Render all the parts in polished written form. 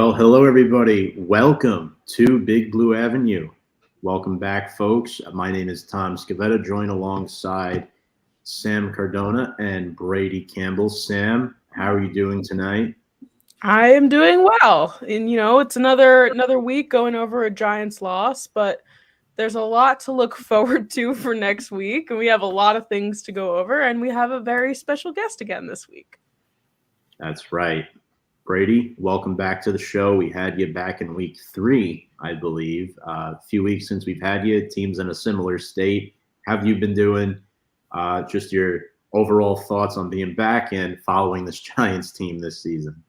Well, hello, everybody. Welcome to Big Blue Avenue. Welcome back, folks. My name is Tom Scavetta, joined alongside Sam Cardona and Brady Campbell. Sam, how are you doing tonight? I am doing well. And it's another week going over a Giants loss, but there's a lot to look forward to for next week, and we have a lot of things to go over, and we have a very special guest again this week. That's right. Brady, welcome back to the show. We had you back in week 3, I believe. A few weeks since we've had you. Team's in a similar state. How have you been doing? Just your overall thoughts on being back and following this Giants team this season.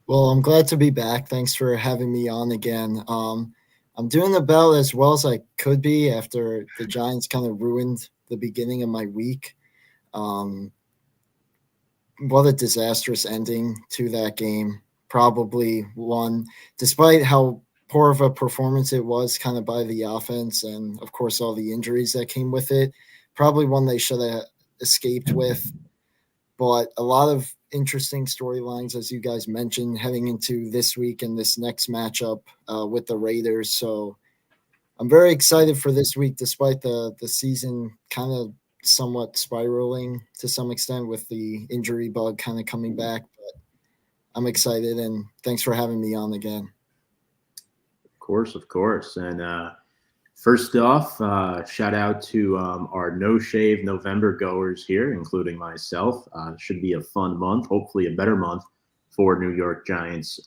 Well, I'm glad to be back. Thanks for having me on again. I'm doing about as well as I could be after the Giants kind of ruined the beginning of my week. What a disastrous ending to that game. Probably one, despite how poor of a performance it was kind of by the offense and, of course, all the injuries that came with it. Probably one they should have escaped with. But a lot of interesting storylines, as you guys mentioned, heading into this week and this next matchup with the Raiders. So I'm very excited for this week, despite the season kind of somewhat spiraling to some extent with the injury bug kind of coming back. But I'm excited, and thanks for having me on again. Of course. And first off, shout out to our No Shave November goers here, including myself. Should be a fun month, hopefully a better month for New York Giants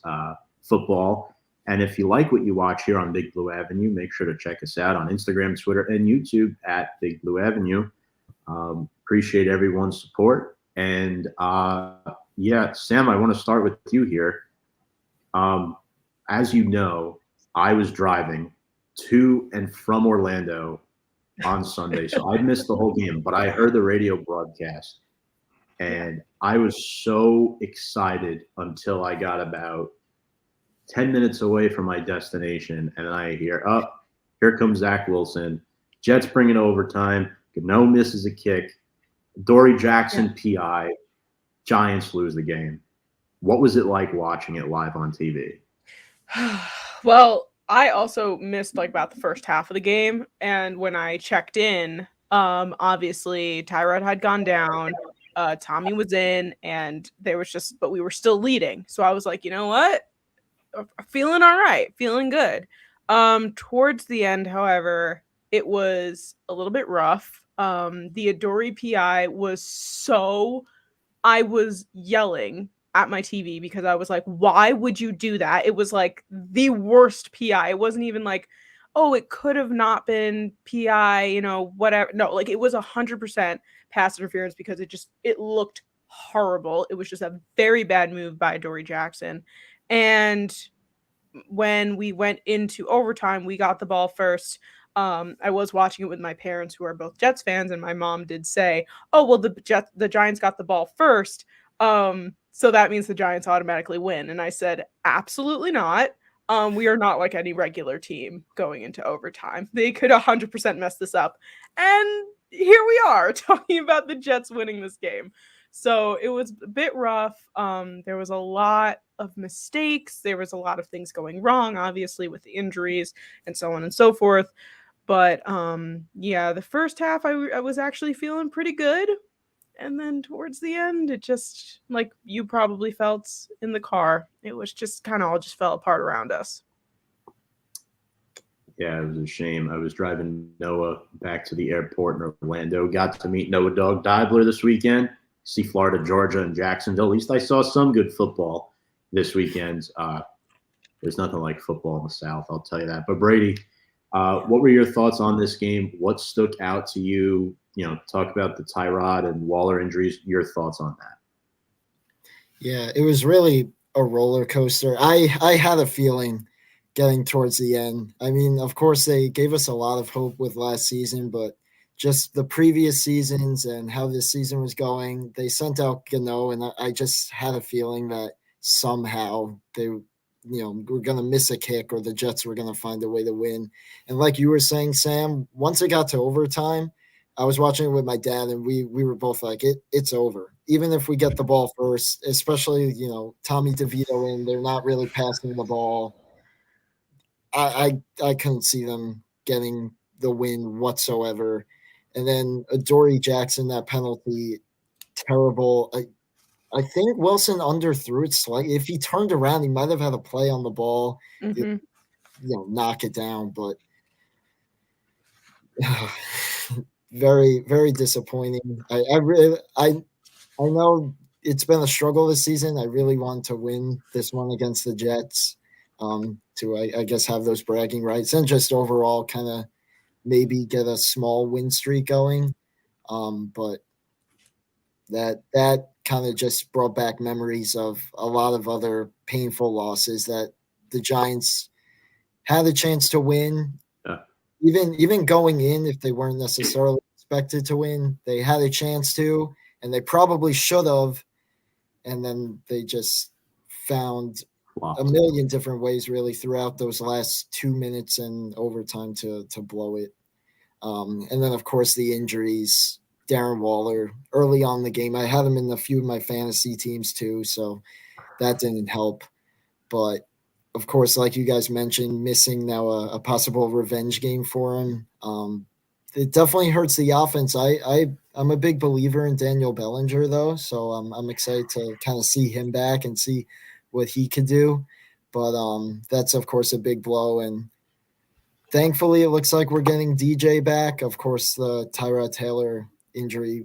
football. And if you like what you watch here on Big Blue Avenue, make sure to check us out on Instagram, Twitter, and YouTube at Big Blue Avenue. Appreciate everyone's support. And Sam, I want to start with you here. As you know, I was driving to and from Orlando on Sunday, so I missed the whole game, but I heard the radio broadcast, and I was so excited until I got about 10 minutes away from my destination, and I hear, here comes Zach Wilson. Jets bring it overtime. Gano misses a kick. Dory Jackson PI. Giants lose the game. What was it like watching it live on TV? Well, I also missed about the first half of the game, and when I checked in, obviously Tyrod had gone down, Tommy was in, and but we were still leading. So I was like, you know what? Feeling all right, feeling good. Towards the end, however, it was a little bit rough. The Adoree PI I was yelling at my TV because I was like, why would you do that? It was like the worst PI. It wasn't even like, oh, it could have not been PI, whatever. No, it was 100% pass interference because it looked horrible. It was just a very bad move by Dory Jackson. And when we went into overtime, we got the ball first. I was watching it with my parents, who are both Jets fans, and my mom did say, "Oh, well, the Giants got the ball first, so that means the Giants automatically win." And I said, "Absolutely not. We are not like any regular team going into overtime. They could 100% mess this up." And here we are talking about the Jets winning this game. So it was a bit rough. There was a lot of mistakes. There was a lot of things going wrong, obviously, with the injuries and so on and so forth. But the first half I was actually feeling pretty good. And then towards the end, it just, like you probably felt in the car, it was just kind of all just fell apart around us. Yeah, it was a shame. I was driving Noah back to the airport in Orlando. Got to meet Noah Dog Dibler this weekend. See Florida, Georgia, and Jacksonville. At least I saw some good football this weekend. There's nothing like football in the South, I'll tell you that. But Brady, what were your thoughts on this game? What stuck out to you? Talk about the Tyrod and Waller injuries. Your thoughts on that? Yeah, it was really a roller coaster. I had a feeling getting towards the end. I mean, of course, they gave us a lot of hope with last season, but just the previous seasons and how this season was going, they sent out Gano, and I just had a feeling that somehow they we're going to miss a kick or the Jets were going to find a way to win. And like you were saying, Sam, once it got to overtime, I was watching it with my dad, and we were both like, it's over. Even if we get the ball first, especially, Tommy DeVito in, they're not really passing the ball. I couldn't see them getting the win whatsoever. And then Adoree Jackson, that penalty, terrible. I think Wilson underthrew it slightly. If he turned around, he might have had a play on the ball, knock it down. But very, very disappointing. I know it's been a struggle this season. I really want to win this one against the Jets, to I guess have those bragging rights and just overall kind of maybe get a small win streak going. But that kind of just brought back memories of a lot of other painful losses that the Giants had a chance to win. Yeah. Even going in, if they weren't necessarily expected to win, they had a chance to, and they probably should have. And then they just found a million different ways really throughout those last 2 minutes and overtime to blow it. And then, of course, the injuries. Darren Waller early on in the game. I had him in a few of my fantasy teams too, so that didn't help. But of course, like you guys mentioned, missing now a possible revenge game for him. It definitely hurts the offense. I'm a big believer in Daniel Bellinger though, so I'm excited to kind of see him back and see what he could do. But that's of course a big blow, and thankfully it looks like we're getting DJ back. Of course, the Tyrod Taylor injury,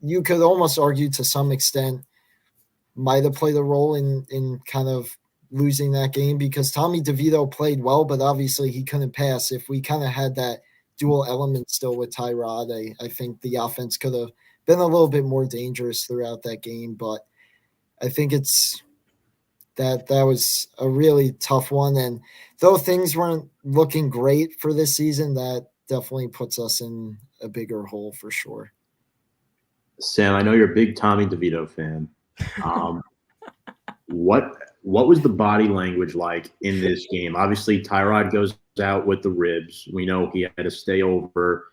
you could almost argue to some extent might have played a role in kind of losing that game, because Tommy DeVito played well, but obviously he couldn't pass. If we kind of had that dual element still with Tyrod, I think the offense could have been a little bit more dangerous throughout that game. But I think it's that was a really tough one. And though things weren't looking great for this season, that definitely puts us in a bigger hole for sure. Sam, I know you're a big Tommy DeVito fan. What was the body language like in this game? Obviously, Tyrod goes out with the ribs. We know he had to stay over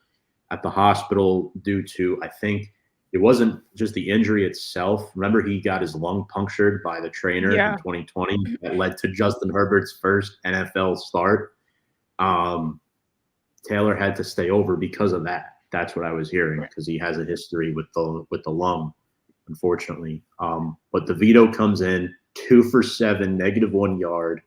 at the hospital due to, I think it wasn't just the injury itself. Remember, he got his lung punctured by the trainer in 2020 that led to Justin Herbert's first NFL start. Taylor had to stay over because of that. That's what I was hearing, because he has a history with the lung, unfortunately. But DeVito comes in 2 for 7, -1 yard.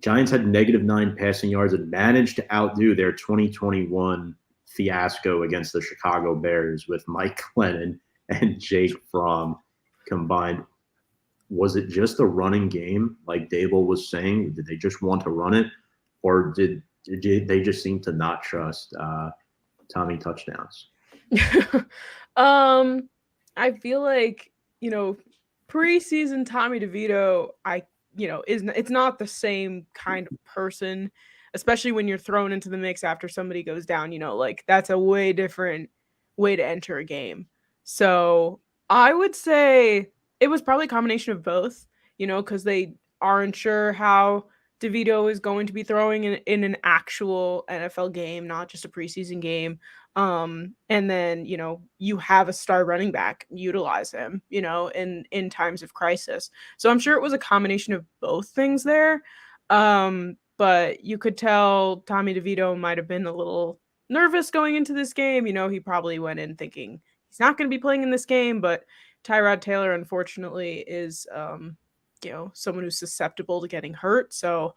Giants had -9 passing yards and managed to outdo their 2021 fiasco against the Chicago Bears with Mike Glennon and Jake Fromm combined. Was it just a running game, like Dable was saying? Did they just want to run it, or did they just seem to not trust Tommy touchdowns? I feel like, preseason Tommy DeVito, it's not the same kind of person, especially when you're thrown into the mix after somebody goes down, that's a way different way to enter a game. So I would say it was probably a combination of both, because they aren't sure how DeVito is going to be throwing in an actual NFL game, not just a preseason game. And then, you have a star running back, utilize him, in times of crisis. So I'm sure it was a combination of both things there. But you could tell Tommy DeVito might have been a little nervous going into this game. He probably went in thinking he's not going to be playing in this game, but Tyrod Taylor, unfortunately, is, someone who's susceptible to getting hurt. So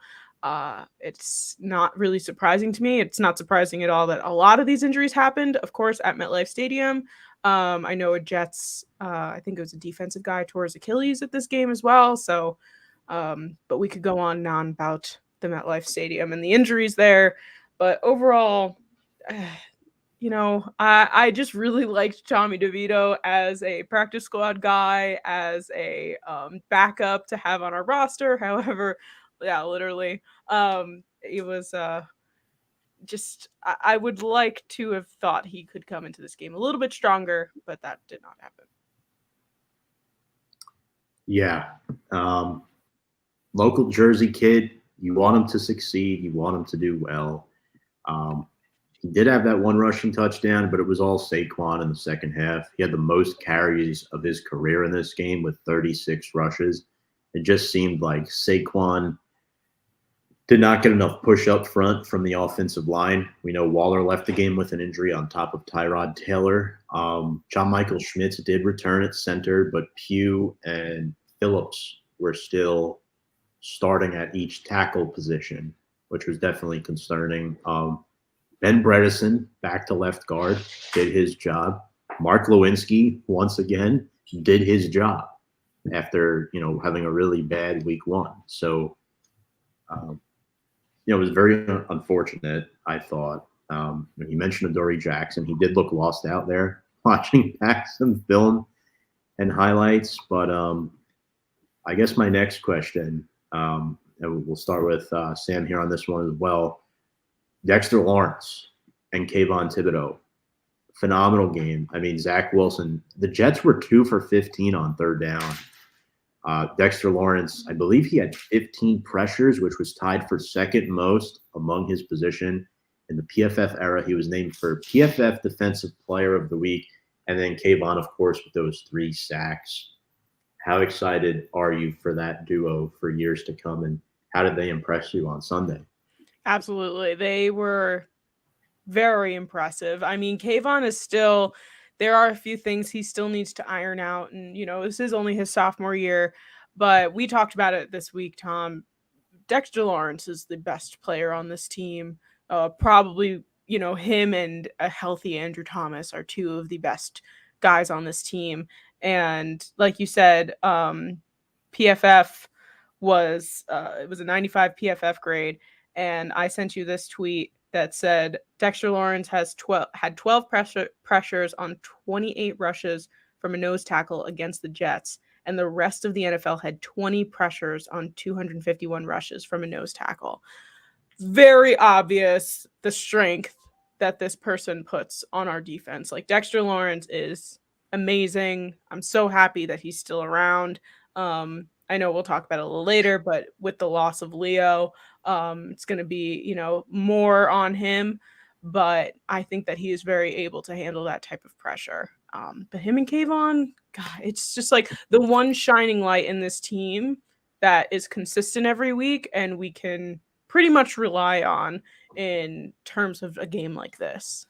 it's not really surprising to me. It's not surprising at all that a lot of these injuries happened, of course, at MetLife Stadium. I know a Jets, I think it was a defensive guy, tore his Achilles at this game as well. So, but we could go on and on about the MetLife Stadium and the injuries there. But overall, I just really liked Tommy DeVito as a practice squad guy, as a backup to have on our roster. However, yeah, literally, it was just I would like to have thought he could come into this game a little bit stronger, but that did not happen. Yeah. Local Jersey kid, you want him to succeed, you want him to do well. He did have that one rushing touchdown, but it was all Saquon in the second half. He had the most carries of his career in this game with 36 rushes. It just seemed like Saquon did not get enough push up front from the offensive line. We know Waller left the game with an injury on top of Tyrod Taylor. John Michael Schmitz did return at center, but Pugh and Phillips were still starting at each tackle position, which was definitely concerning. Ben Bredesen, back to left guard, did his job. Mark Lewinsky, once again, did his job after, having a really bad week one. So, it was very unfortunate, I thought. When you mentioned Adoree Jackson, he did look lost out there watching back some film and highlights. But I guess my next question, and we'll start with Sam here on this one as well. Dexter Lawrence and Kayvon Thibodeau, phenomenal game. I mean, Zach Wilson, the Jets were 2 for 15 on third down. Dexter Lawrence, I believe he had 15 pressures, which was tied for second most among his position. In the PFF era, he was named for PFF Defensive Player of the Week. And then Kayvon, of course, with those 3 sacks. How excited are you for that duo for years to come? And how did they impress you on Sunday? Absolutely. They were very impressive. I mean, Kayvon is still, there are a few things he still needs to iron out. And, this is only his sophomore year, but we talked about it this week, Tom. Dexter Lawrence is the best player on this team. Probably, him and a healthy Andrew Thomas are 2 of the best guys on this team. And like you said, PFF was, it was a 95 PFF grade. And I sent you this tweet that said Dexter Lawrence had 12 pressures on 28 rushes from a nose tackle against the Jets, and the rest of the NFL had 20 pressures on 251 rushes from a nose tackle. Very obvious the strength that this person puts on our defense. Like, Dexter Lawrence is amazing. I'm so happy that he's still around. I know we'll talk about it a little later, but with the loss of Leo, it's going to be, more on him. But I think that he is very able to handle that type of pressure. But him and Kayvon, God, it's just like the one shining light in this team that is consistent every week and we can pretty much rely on in terms of a game like this.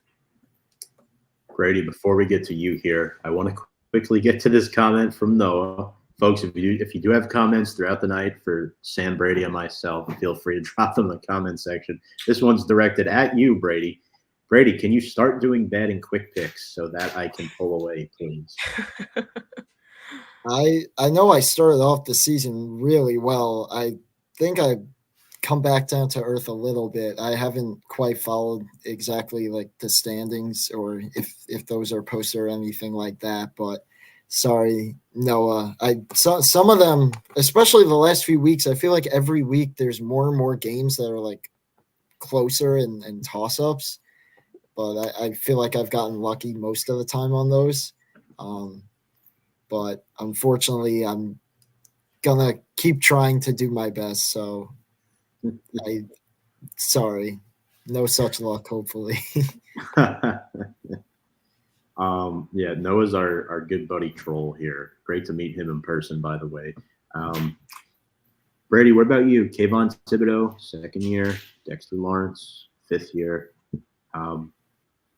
Brady, before we get to you here, I want to quickly get to this comment from Noah. Folks, if you do have comments throughout the night for Sam, Brady, and myself, feel free to drop them in the comment section. This one's directed at you, Brady. Brady, can you start doing betting quick picks so that I can pull away, please? I know I started off the season really well. I think I come back down to earth a little bit. I haven't quite followed exactly like the standings or if those are posted or anything like that, but sorry, Noah. Some of them, especially the last few weeks, I feel like every week there's more and more games that are like closer and toss-ups. But I feel like I've gotten lucky most of the time on those. But unfortunately, I'm gonna keep trying to do my best. So sorry, no such luck, hopefully. Yeah, Noah's our good buddy troll here. Great to meet him in person, by the way. Brady, what about you? Kayvon Thibodeau, second year. Dexter Lawrence, 5th year.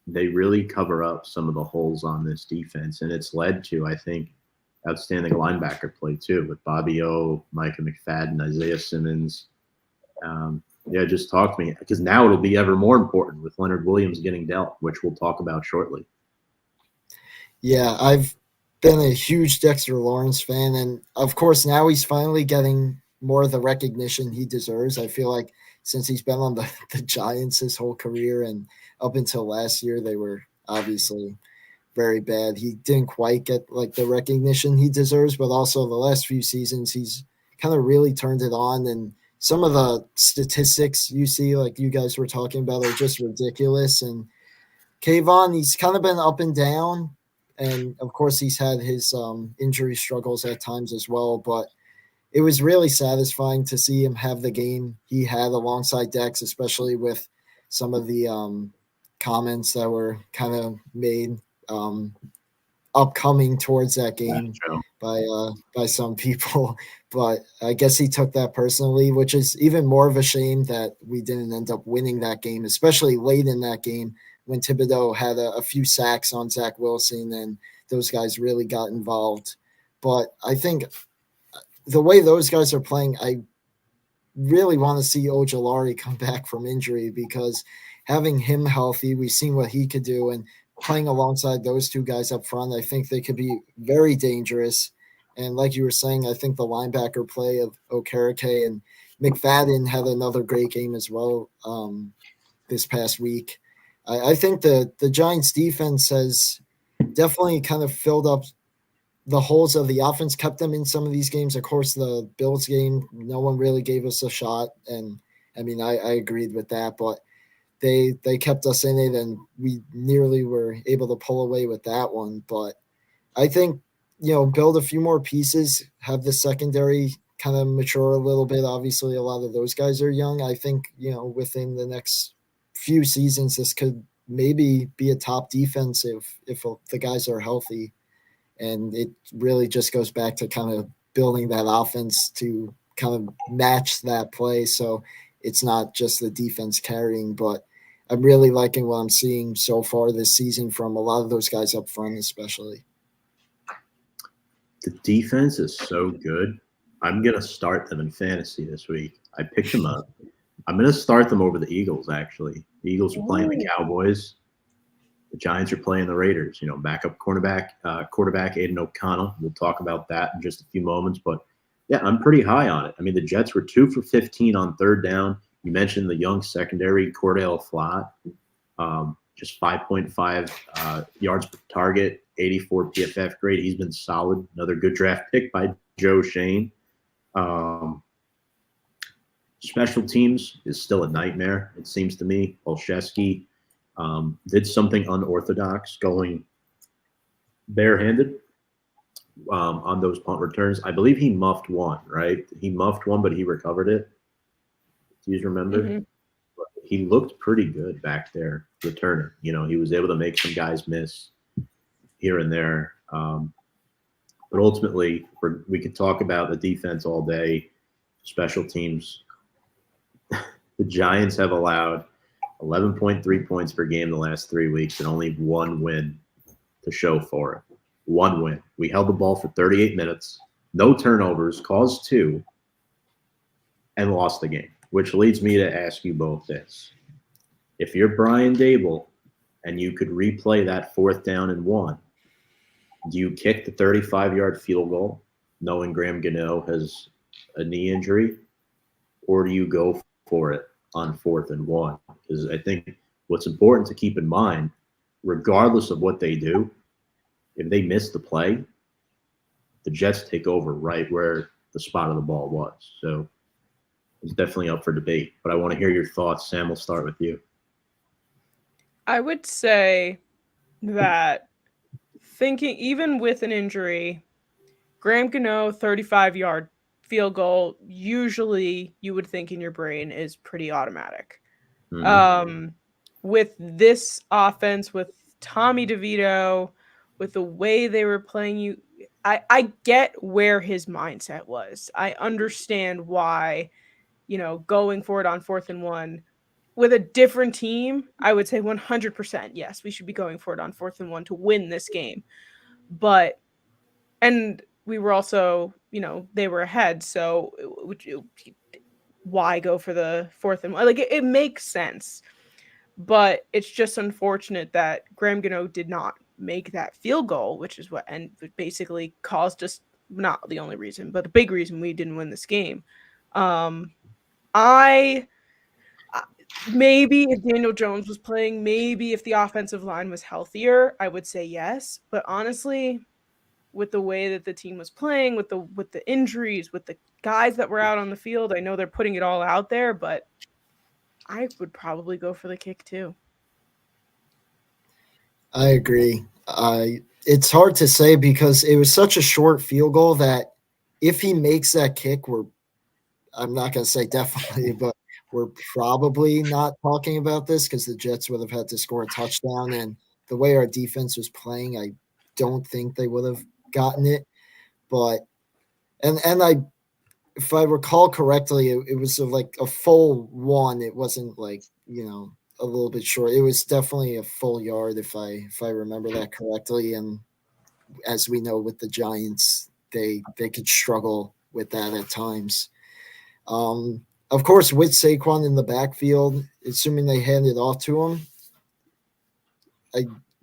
They really cover up some of the holes on this defense, and it's led to, I think, outstanding linebacker play too, with Bobby O, Micah McFadden, Isaiah Simmons. Just talk to me, because now it'll be ever more important with Leonard Williams getting dealt, which we'll talk about shortly. Yeah, I've been a huge Dexter Lawrence fan, and of course now he's finally getting more of the recognition he deserves. I feel like since he's been on the Giants his whole career, and up until last year, they were obviously very bad. He didn't quite get like the recognition he deserves, but also the last few seasons, he's kind of really turned it on. And some of the statistics you see, like you guys were talking about, are just ridiculous. And Kayvon, he's kind of been up and down. And of course, he's had his injury struggles at times as well. But it was really satisfying to see him have the game he had alongside Dex, especially with some of the comments that were kind of made upcoming towards that game by some people. But I guess he took that personally, which is even more of a shame that we didn't end up winning that game, especially late in that game when Thibodeau had a few sacks on Zach Wilson and those guys really got involved. But I think the way those guys are playing, I really want to see Ojulari come back from injury, because having him healthy, we've seen what he could do, and playing alongside those two guys up front, I think they could be very dangerous. And like you were saying, I think the linebacker play of Okereke and McFadden had another great game as well this past week. I think the Giants defense has definitely kind of filled up the holes of the offense, kept them in some of these games. Of course, the Bills game, no one really gave us a shot. And I mean, I agreed with that, but they kept us in it, and we nearly were able to pull away with that one. But I think, build a few more pieces, have the secondary kind of mature a little bit. Obviously, a lot of those guys are young. I think, within the next few seasons, this could maybe be a top defense if the guys are healthy. And it really just goes back to kind of building that offense to kind of match that play. So it's not just the defense carrying, but I'm really liking what I'm seeing so far this season from a lot of those guys up front, especially. The defense is so good. I'm going to start them in fantasy this week. I picked them up. I'm going to start them over the Eagles, actually. The Eagles are playing the Cowboys. The Giants are playing the Raiders. Backup quarterback Aiden O'Connell. We'll talk about that in just a few moments. But, yeah, I'm pretty high on it. I mean, the Jets were 2 for 15 on third down. You mentioned the young secondary, Cordell Flott, just 5.5 yards per target, 84 PFF grade. He's been solid. Another good draft pick by Joe Shane. Special teams is still a nightmare, it seems to me. Olszewski did something unorthodox, going barehanded on those punt returns. I believe he muffed one, right? He muffed one, but he recovered it. Do you remember? Mm-hmm. He looked pretty good back there returning. He was able to make some guys miss here and there. But ultimately, we could talk about the defense all day, special teams. The Giants have allowed 11.3 points per game the last 3 weeks and only one win to show for it. One win. We held the ball for 38 minutes, no turnovers, caused 2, and lost the game, which leads me to ask you both this. If you're Brian Dable and you could replay that 4th down and 1, do you kick the 35-yard field goal knowing Graham Gano has a knee injury, or do you go for it on 4th and 1? Because I think what's important to keep in mind, regardless of what they do, if they miss the play, the Jets take over right where the spot of the ball was. So it's definitely up for debate. But I want to hear your thoughts. Sam, we'll start with you. I would say that thinking, even with an injury, Graham Gano, 35-yard field goal, usually you would think in your brain is pretty automatic. Mm-hmm. With this offense, with Tommy DeVito, with the way they were playing, I get where his mindset was. I understand why, going for it on 4th and 1 with a different team, I would say 100% yes, we should be going for it on 4th and 1 to win this game. And we were also, they were ahead. So why go for the 4th and 1? Like, it makes sense. But it's just unfortunate that Graham Gano did not make that field goal, which is and basically caused us, not the only reason, but a big reason we didn't win this game. Maybe if Daniel Jones was playing, maybe if the offensive line was healthier, I would say yes. But honestly, with the way that the team was playing, with the injuries, with the guys that were out on the field, I know they're putting it all out there, but I would probably go for the kick too. I agree. It's hard to say because it was such a short field goal that if he makes that kick, I'm not going to say definitely, but we're probably not talking about this because the Jets would have had to score a touchdown. And the way our defense was playing, I don't think they would have gotten it. But and if I recall correctly, it was like a full one. It wasn't like, a little bit short. It was definitely a full yard if I remember that correctly. And as we know with the Giants, they could struggle with that at times. Of course, with Saquon in the backfield, assuming they hand it off to him,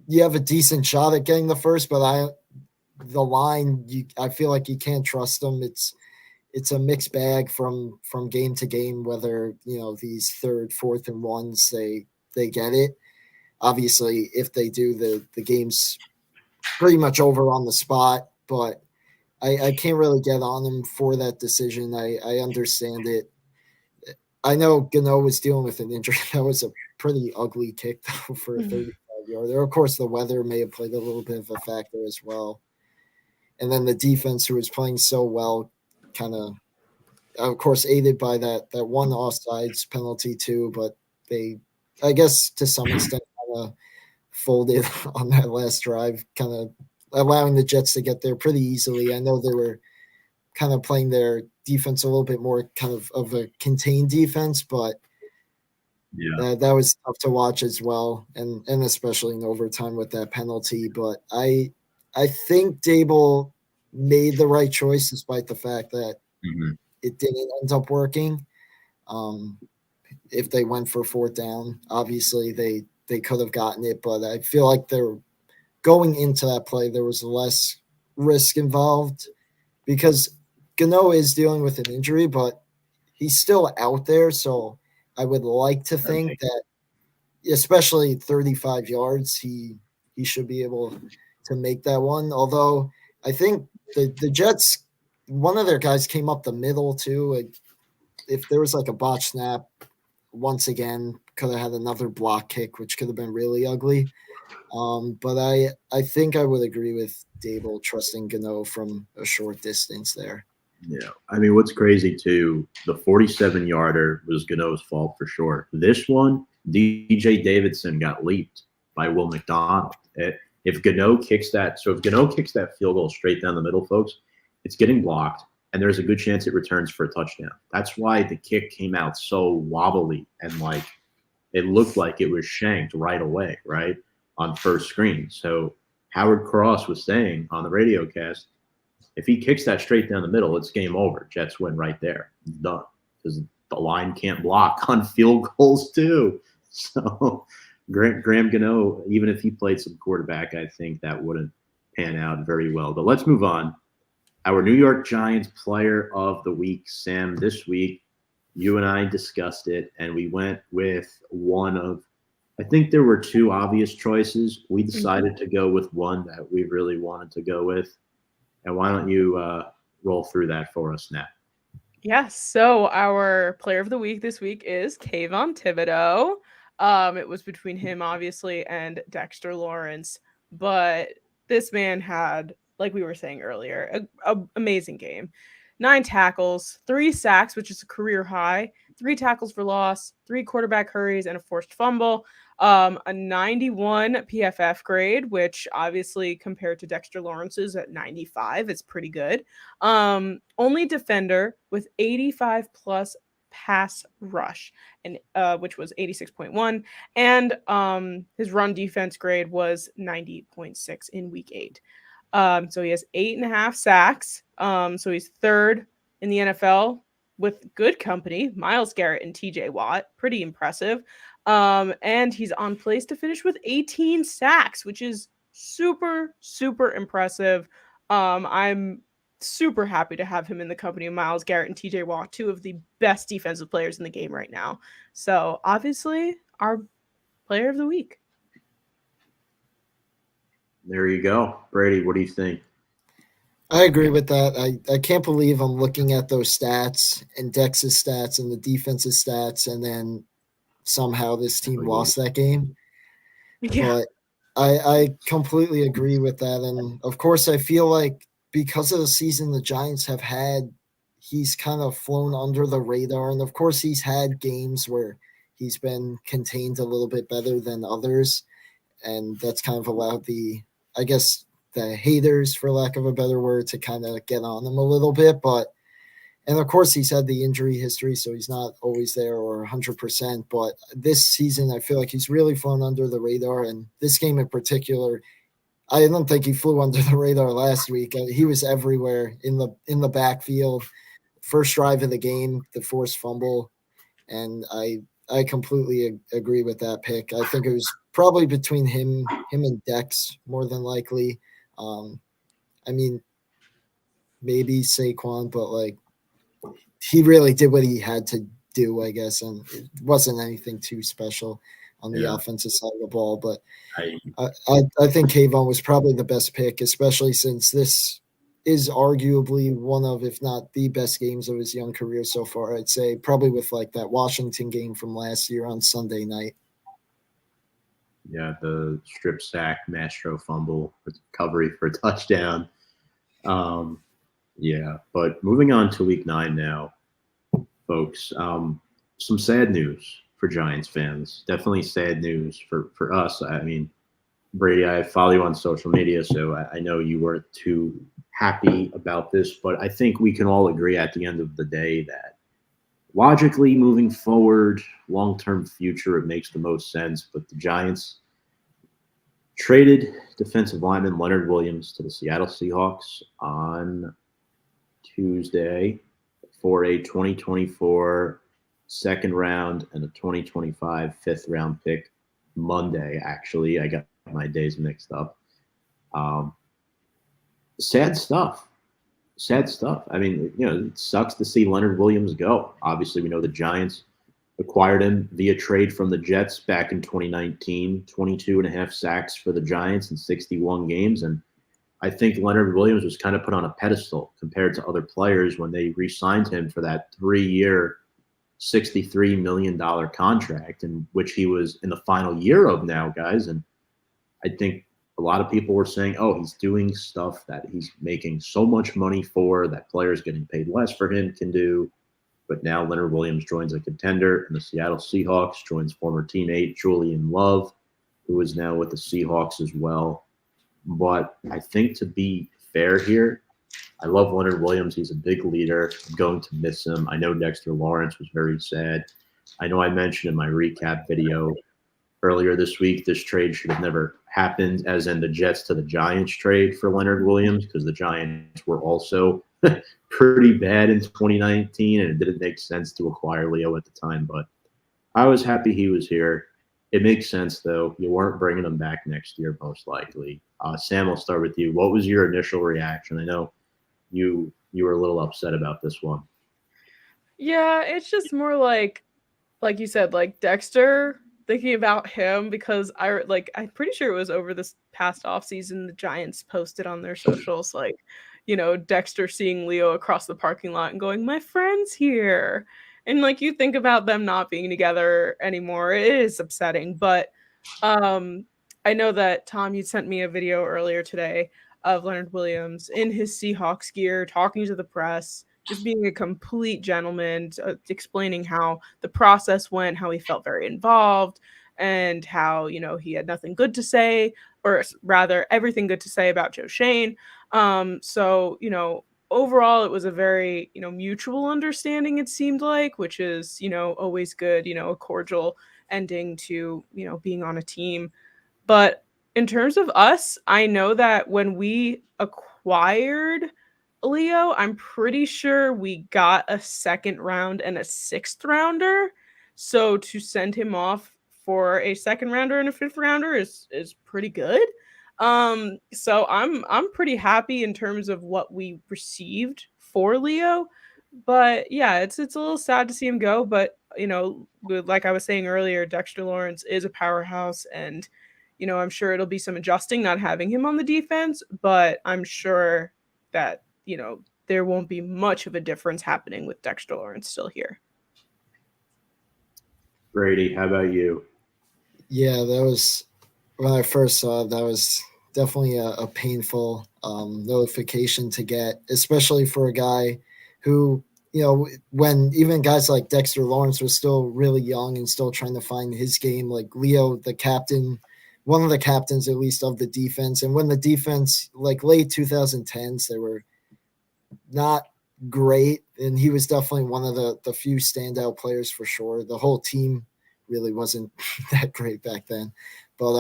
you have a decent shot at getting the first, but I feel like you can't trust them. It's a mixed bag from game to game, whether, these third, fourth, and ones, they get it. Obviously, if they do, the game's pretty much over on the spot, but I can't really get on them for that decision. I understand it. I know Gano was dealing with an injury. That was a pretty ugly kick, though, for a 35-yarder. Of course, the weather may have played a little bit of a factor as well. And then the defense, who was playing so well, kind of course, aided by that one offsides penalty too, but they, I guess, to some extent, kind of folded on that last drive, kind of allowing the Jets to get there pretty easily. I know they were kind of playing their defense a little bit more kind of a contained defense, but that was tough to watch as well, and especially in overtime with that penalty. But I think Dable made the right choice despite the fact that it didn't end up working. If they went for fourth down, obviously they could have gotten it, but I feel like they're going into that play, there was less risk involved because Gano is dealing with an injury, but he's still out there. So I would like to think that, especially 35 yards, he should be able to make that one. Although I think the Jets, one of their guys came up the middle too. If there was like a botch snap, once again, could have had another block kick, which could have been really ugly. But I think I would agree with Dable trusting Gano from a short distance there. Yeah. I mean, what's crazy too, the 47-yarder was Gano's fault for sure. This one, DJ Davidson got leaped by Will McDonald. If Gano kicks that field goal straight down the middle, folks, it's getting blocked, and there's a good chance it returns for a touchdown. That's why the kick came out so wobbly and like it looked like it was shanked right away, right, on first screen. So Howard Cross was saying on the radio cast, if he kicks that straight down the middle, it's game over. Jets win right there. It's done. Because the line can't block on field goals too. So Graham Gano, even if he played some quarterback, I think that wouldn't pan out very well. But let's move on. Our New York Giants player of the week, Sam, this week, you and I discussed it, and we went with one of, I think there were two obvious choices. We decided to go with one that we really wanted to go with. And why don't you roll through that for us now? Yes. So our player of the week this week is Kayvon Thibodeau. It was between him, obviously, and Dexter Lawrence. But this man had, like we were saying earlier, an amazing game. 9 tackles, 3 sacks, which is a career high, 3 tackles for loss, 3 quarterback hurries, and a forced fumble. A 91 PFF grade, which obviously compared to Dexter Lawrence's at 95 is pretty good. Only defender with 85 plus pass rush, and which was 86.1, and his run defense grade was 90.6 in week 8. So he has 8.5 sacks. So he's third in the NFL with good company, Myles Garrett and TJ Watt. Pretty impressive. And he's on pace to finish with 18 sacks, which is super, super impressive. I'm super happy to have him in the company of Myles Garrett and TJ Watt, 2 of the best defensive players in the game right now. So obviously our player of the week. There you go. Brady, what do you think? I agree with that. I can't believe I'm looking at those stats and Dex's stats and the defensive stats, and then somehow this team lost that game. Yeah. But I completely agree with that. And of course, I feel like because of the season the Giants have had, he's kind of flown under the radar. And of course, he's had games where he's been contained a little bit better than others. And that's kind of allowed the haters, for lack of a better word, to kind of get on him a little bit. And of course, he's had the injury history, so he's not always there or 100%. But this season, I feel like he's really flown under the radar. And this game in particular, I don't think he flew under the radar last week. He was everywhere in the backfield. First drive of the game, the forced fumble, and I completely agree with that pick. I think it was probably between him and Dex more than likely. I mean, maybe Saquon, but like he really did what he had to do, I guess, and it wasn't anything too special on the offensive side of the ball. But I think Kayvon was probably the best pick, especially since this is arguably one of, if not the best games of his young career so far. I'd say probably with like that Washington game from last year on Sunday night. Yeah, the strip sack, Mastro fumble, recovery for a touchdown. Yeah, but moving on to week 9 now, folks. Some sad news for Giants fans. Definitely sad news for us. I mean, Brady, I follow you on social media, so I know you weren't too happy about this, but I think we can all agree at the end of the day that logically moving forward, long-term future, it makes the most sense. But the Giants traded defensive lineman Leonard Williams to the Seattle Seahawks on Tuesday for a 2024 second round and a 2025 fifth round pick. Monday, actually, I got my days mixed up. Sad stuff. I mean, it sucks to see Leonard Williams go. Obviously, we know the Giants acquired him via trade from the Jets back in 2019, 22 and a half sacks for the Giants in 61 games. And I think Leonard Williams was kind of put on a pedestal compared to other players when they re-signed him for that 3-year, $63 million contract, in which he was in the final year of now, guys. And I think a lot of people were saying, oh, he's doing stuff that he's making so much money for that players getting paid less for him can do. But now Leonard Williams joins a contender, and the Seattle Seahawks joins former teammate Julian Love, who is now with the Seahawks as well. But I think, to be fair here, I love Leonard Williams. He's a big leader. I'm going to miss him. I know Dexter Lawrence was very sad. I know I mentioned in my recap video earlier this week, this trade should have never happened, as in the Jets to the Giants trade for Leonard Williams, because the Giants were also pretty bad in 2019, and it didn't make sense to acquire Leo at the time. But I was happy he was here. It makes sense, though. You weren't bringing him back next year, most likely. Sam, I'll start with you. What was your initial reaction? I know you were a little upset about this one. Yeah, it's just more like you said, like Dexter, thinking about him, because I'm pretty sure it was over this past offseason, the Giants posted on their socials, like, Dexter seeing Leo across the parking lot and going, "My friend's here." And like, you think about them not being together anymore, it is upsetting. But I know that Tom, you sent me a video earlier today of Leonard Williams in his Seahawks gear, talking to the press, just being a complete gentleman, explaining how the process went, how he felt very involved, and how, he had nothing good to say, or rather everything good to say about Joe Shane. So, overall, it was a very, mutual understanding, it seemed like, which is, always good, a cordial ending to, being on a team. But in terms of us, I know that when we acquired Leo, I'm pretty sure we got a second round and a sixth rounder. So to send him off for a second rounder and a fifth rounder is pretty good. So I'm pretty happy in terms of what we received for Leo. But yeah, it's a little sad to see him go. But like I was saying earlier, Dexter Lawrence is a powerhouse, and I'm sure it'll be some adjusting not having him on the defense. But I'm sure that there won't be much of a difference happening with Dexter Lawrence still here. Brady, how about you? Yeah, that was, when I first saw it, that was definitely a painful notification to get, especially for a guy who when even guys like Dexter Lawrence was still really young and still trying to find his game, like Leo, the captain, one of the captains at least of the defense. And when the defense, like late 2010s, they were not great. And he was definitely one of the few standout players for sure. The whole team really wasn't that great back then. But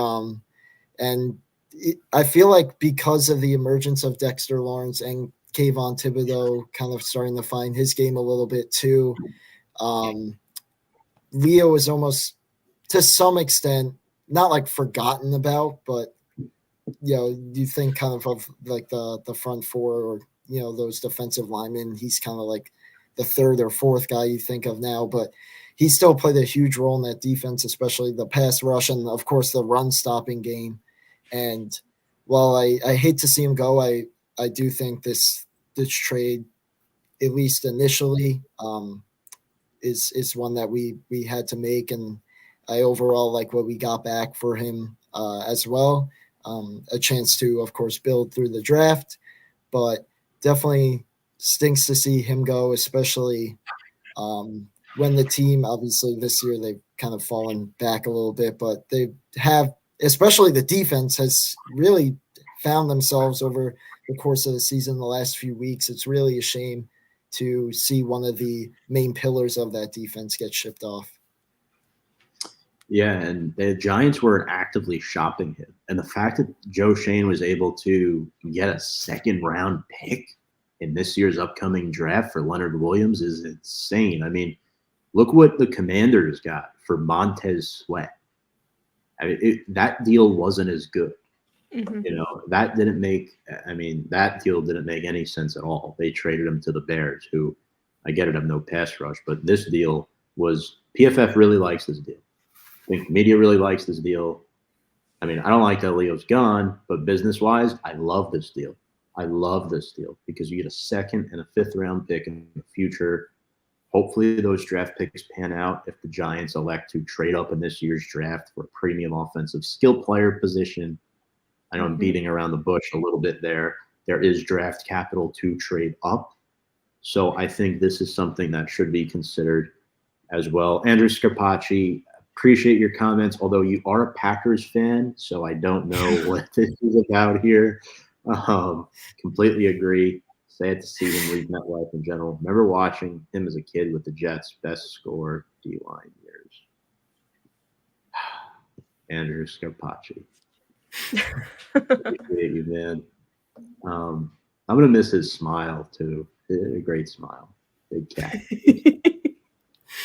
I feel like because of the emergence of Dexter Lawrence and Kayvon Thibodeau kind of starting to find his game a little bit too, Leo is almost to some extent not like forgotten about, but you think kind of like the front four or those defensive linemen. He's kind of like the third or fourth guy you think of now, but he still played a huge role in that defense, especially the pass rush and of course the run stopping game. And while I hate to see him go, I do think this trade, at least initially, is one that we had to make, and I overall like what we got back for him as well. A chance to, of course, build through the draft, but definitely stinks to see him go, especially when the team, obviously this year they've kind of fallen back a little bit, but they have, especially the defense has really found themselves over the course of the season the last few weeks. It's really a shame to see one of the main pillars of that defense get shipped off. Yeah, and the Giants were actively shopping him. And the fact that Joe Shane was able to get a second-round pick in this year's upcoming draft for Leonard Williams is insane. I mean, look what the Commanders got for Montez Sweat. I mean, that deal wasn't as good. Mm-hmm. That deal didn't make any sense at all. They traded him to the Bears, who, I get it, have no pass rush, but this deal was – PFF really likes this deal. I think media really likes this deal. I mean, I don't like that Leo's gone, but business-wise, I love this deal. I love this deal because you get a second and a fifth-round pick in the future. Hopefully those draft picks pan out if the Giants elect to trade up in this year's draft for a premium offensive skill player position. I know I'm beating around the bush a little bit there. There is draft capital to trade up. So I think this is something that should be considered as well. Andrew Scarpacci, appreciate your comments, although you are a Packers fan, so I don't know what this is about here. Completely agree. Sad to see him leave MetLife in general. Remember watching him as a kid with the Jets' best score D-line years. Andrew Scarpacci. Appreciate you, man. I'm going to miss his smile, too. A great smile. Big cat. I'm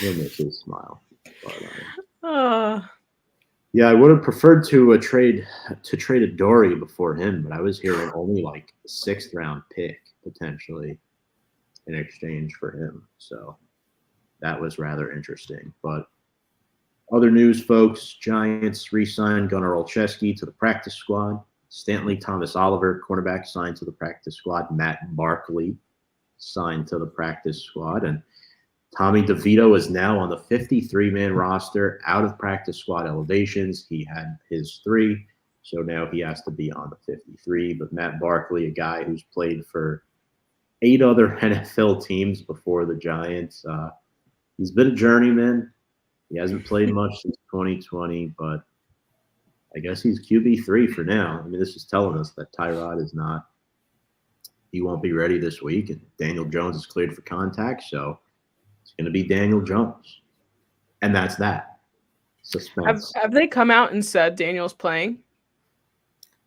going to miss his smile. But, yeah, I would have preferred to trade Adoree before him, but I was hearing only like a sixth-round pick potentially in exchange for him. So that was rather interesting. But other news, folks, Giants re-signed Gunnar Olszewski to the practice squad. Stanley Thomas Oliver, cornerback, signed to the practice squad. Matt Barkley signed to the practice squad. And Tommy DeVito is now on the 53-man roster, out of practice squad elevations. He had his 3, so now he has to be on the 53. But Matt Barkley, a guy who's played for 8 other NFL teams before the Giants, he's been a journeyman. He hasn't played much since 2020, but I guess he's QB3 for now. I mean, this is telling us that Tyrod is not – he won't be ready this week, and Daniel Jones is cleared for contact, so – it's going to be Daniel Jones. And that's that. Suspense. Have they come out and said Daniel's playing?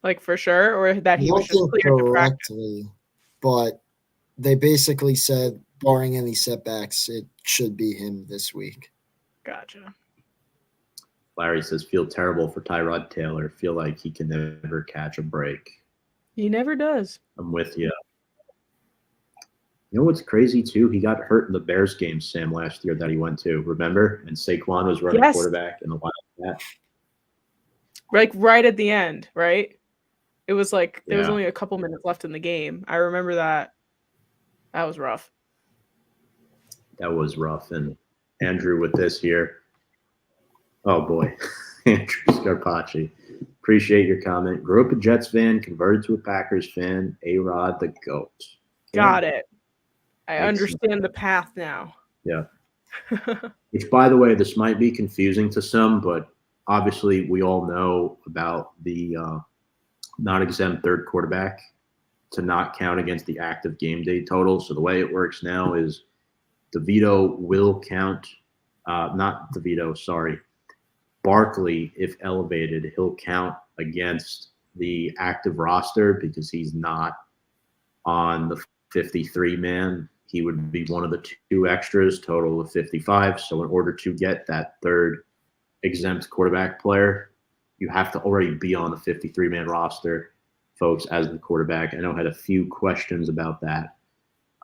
Like for sure? Or that he was just cleared to practice? But they basically said, barring any setbacks, it should be him this week. Gotcha. Larry says, feel terrible for Tyrod Taylor. Feel like he can never catch a break. He never does. I'm with you. You know what's crazy, too? He got hurt in the Bears game, Sam, last year that he went to. Remember? And Saquon was running quarterback in the Wildcat. Like right at the end, right? It was like there was only a couple minutes left in the game. I remember that. That was rough. That was rough. And Andrew with this here. Oh, boy. Andrew Scarpacci. Appreciate your comment. Grew up a Jets fan, converted to a Packers fan. A-Rod the GOAT. Got it. I understand the path now. Yeah. Which, by the way, this might be confusing to some, but obviously we all know about the not exempt third quarterback to not count against the active game day total. So the way it works now is DeVito will count, not DeVito, sorry. Barkley, if elevated, he'll count against the active roster because he's not on the 53 man. He would be one of the two extras, total of 55. So in order to get that third exempt quarterback player, you have to already be on the 53 man roster, folks, as the quarterback. I know I had a few questions about that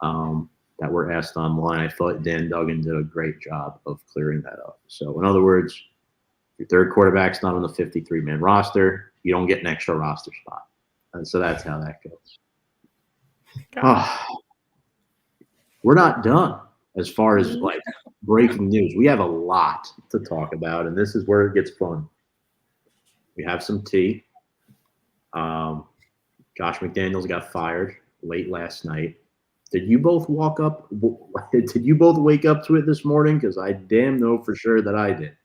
that were asked online. I thought Dan Duggan did a great job of clearing that up. So in other words, if your third quarterback's not on the 53 man roster, you don't get an extra roster spot. And so that's how that goes. We're not done as far as like breaking news. We have a lot to talk about, and this is where it gets fun. We have some tea. Josh McDaniels got fired late last night. Did you both wake up to it this morning? Because I damn know for sure that I did.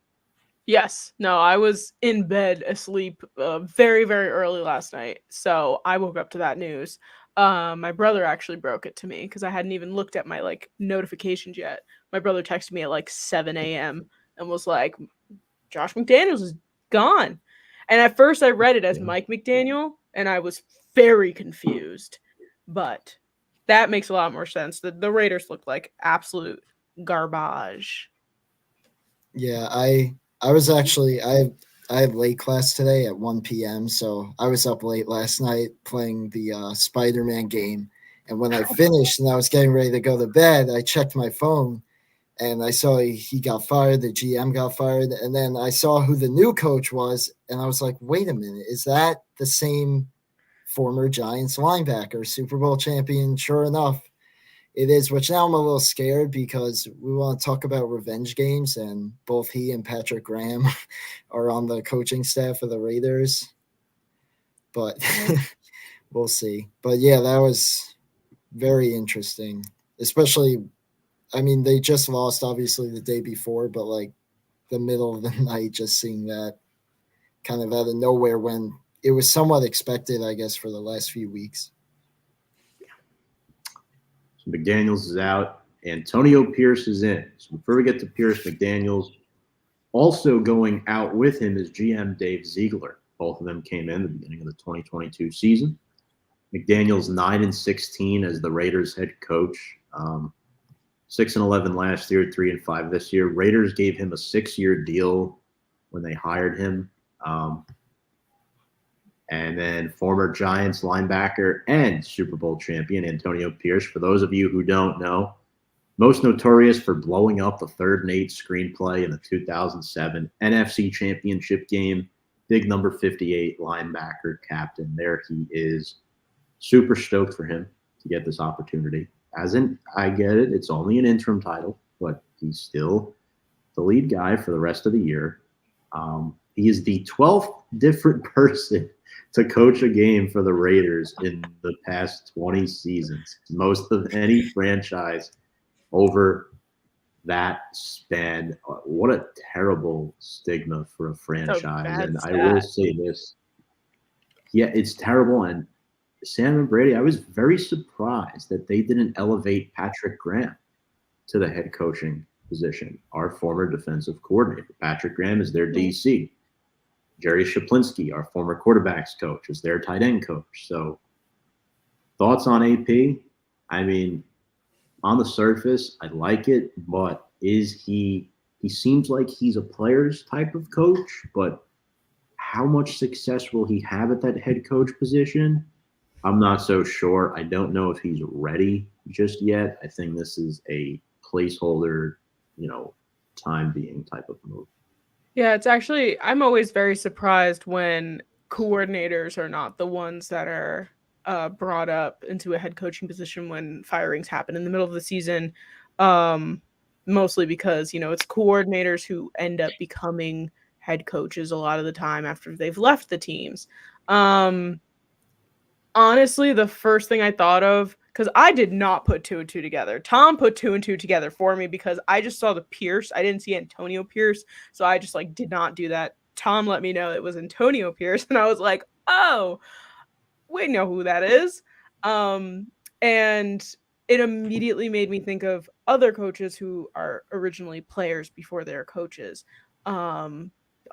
Yes. No, I was in bed asleep very, very early last night. So I woke up to that news. My brother actually broke it to me because I hadn't even looked at my like notifications yet. My brother texted me at like 7 a.m. and was like, Josh McDaniels is gone. And at first I read it as Mike McDaniel, and I was very confused. But that makes a lot more sense. The Raiders looked like absolute garbage. Yeah, I was actually I had late class today at 1 p.m. So I was up late last night playing the Spider-Man game. And when I finished and I was getting ready to go to bed, I checked my phone and I saw he got fired. The GM got fired. And then I saw who the new coach was. And I was like, wait a minute, is that the same former Giants linebacker, Super Bowl champion? Sure enough, it is, which now I'm a little scared because we want to talk about revenge games, and both he and Patrick Graham are on the coaching staff of the Raiders. But we'll see. But yeah, that was very interesting, especially, I mean, they just lost obviously the day before, but like the middle of the night, just seeing that kind of out of nowhere when it was somewhat expected, I guess, for the last few weeks. So McDaniels is out. Antonio Pierce is in. So before we get to Pierce, McDaniels, also going out with him is GM Dave Ziegler. Both of them came in at the beginning of the 2022 season. McDaniels 9-16 as the Raiders head coach. 6-11 last year, 3-5 this year. Raiders gave him a 6-year deal when they hired him. And then former Giants linebacker and Super Bowl champion Antonio Pierce. For those of you who don't know, most notorious for blowing up the 3rd and 8 screenplay in the 2007 NFC Championship game. Big number 58 linebacker captain. There he is. Super stoked for him to get this opportunity. I get it. It's only an interim title, but he's still the lead guy for the rest of the year. He is the 12th different person to coach a game for the Raiders in the past 20 seasons. Most of any franchise over that span. What a terrible stigma for a franchise. And I will say this. Yeah, it's terrible. And Sam and Brady, I was very surprised that they didn't elevate Patrick Graham to the head coaching position, our former defensive coordinator. Patrick Graham is their DC. Jerry Shaplinski, our former quarterbacks coach, is their tight end coach. So thoughts on AP? I mean, on the surface, I like it, but he seems like he's a player's type of coach, but how much success will he have at that head coach position? I'm not so sure. I don't know if he's ready just yet. I think this is a placeholder, time being type of move. Yeah, it's actually, I'm always very surprised when coordinators are not the ones that are brought up into a head coaching position when firings happen in the middle of the season. Mostly because, it's coordinators who end up becoming head coaches a lot of the time after they've left the teams. Honestly, the first thing I thought of, because I did not put 2 and 2 together. Tom put 2 and 2 together for me because I just saw the Pierce. I didn't see Antonio Pierce, so I just like did not do that. Tom let me know it was Antonio Pierce, and I was like, oh, we know who that is. And it immediately made me think of other coaches who are originally players before they're coaches.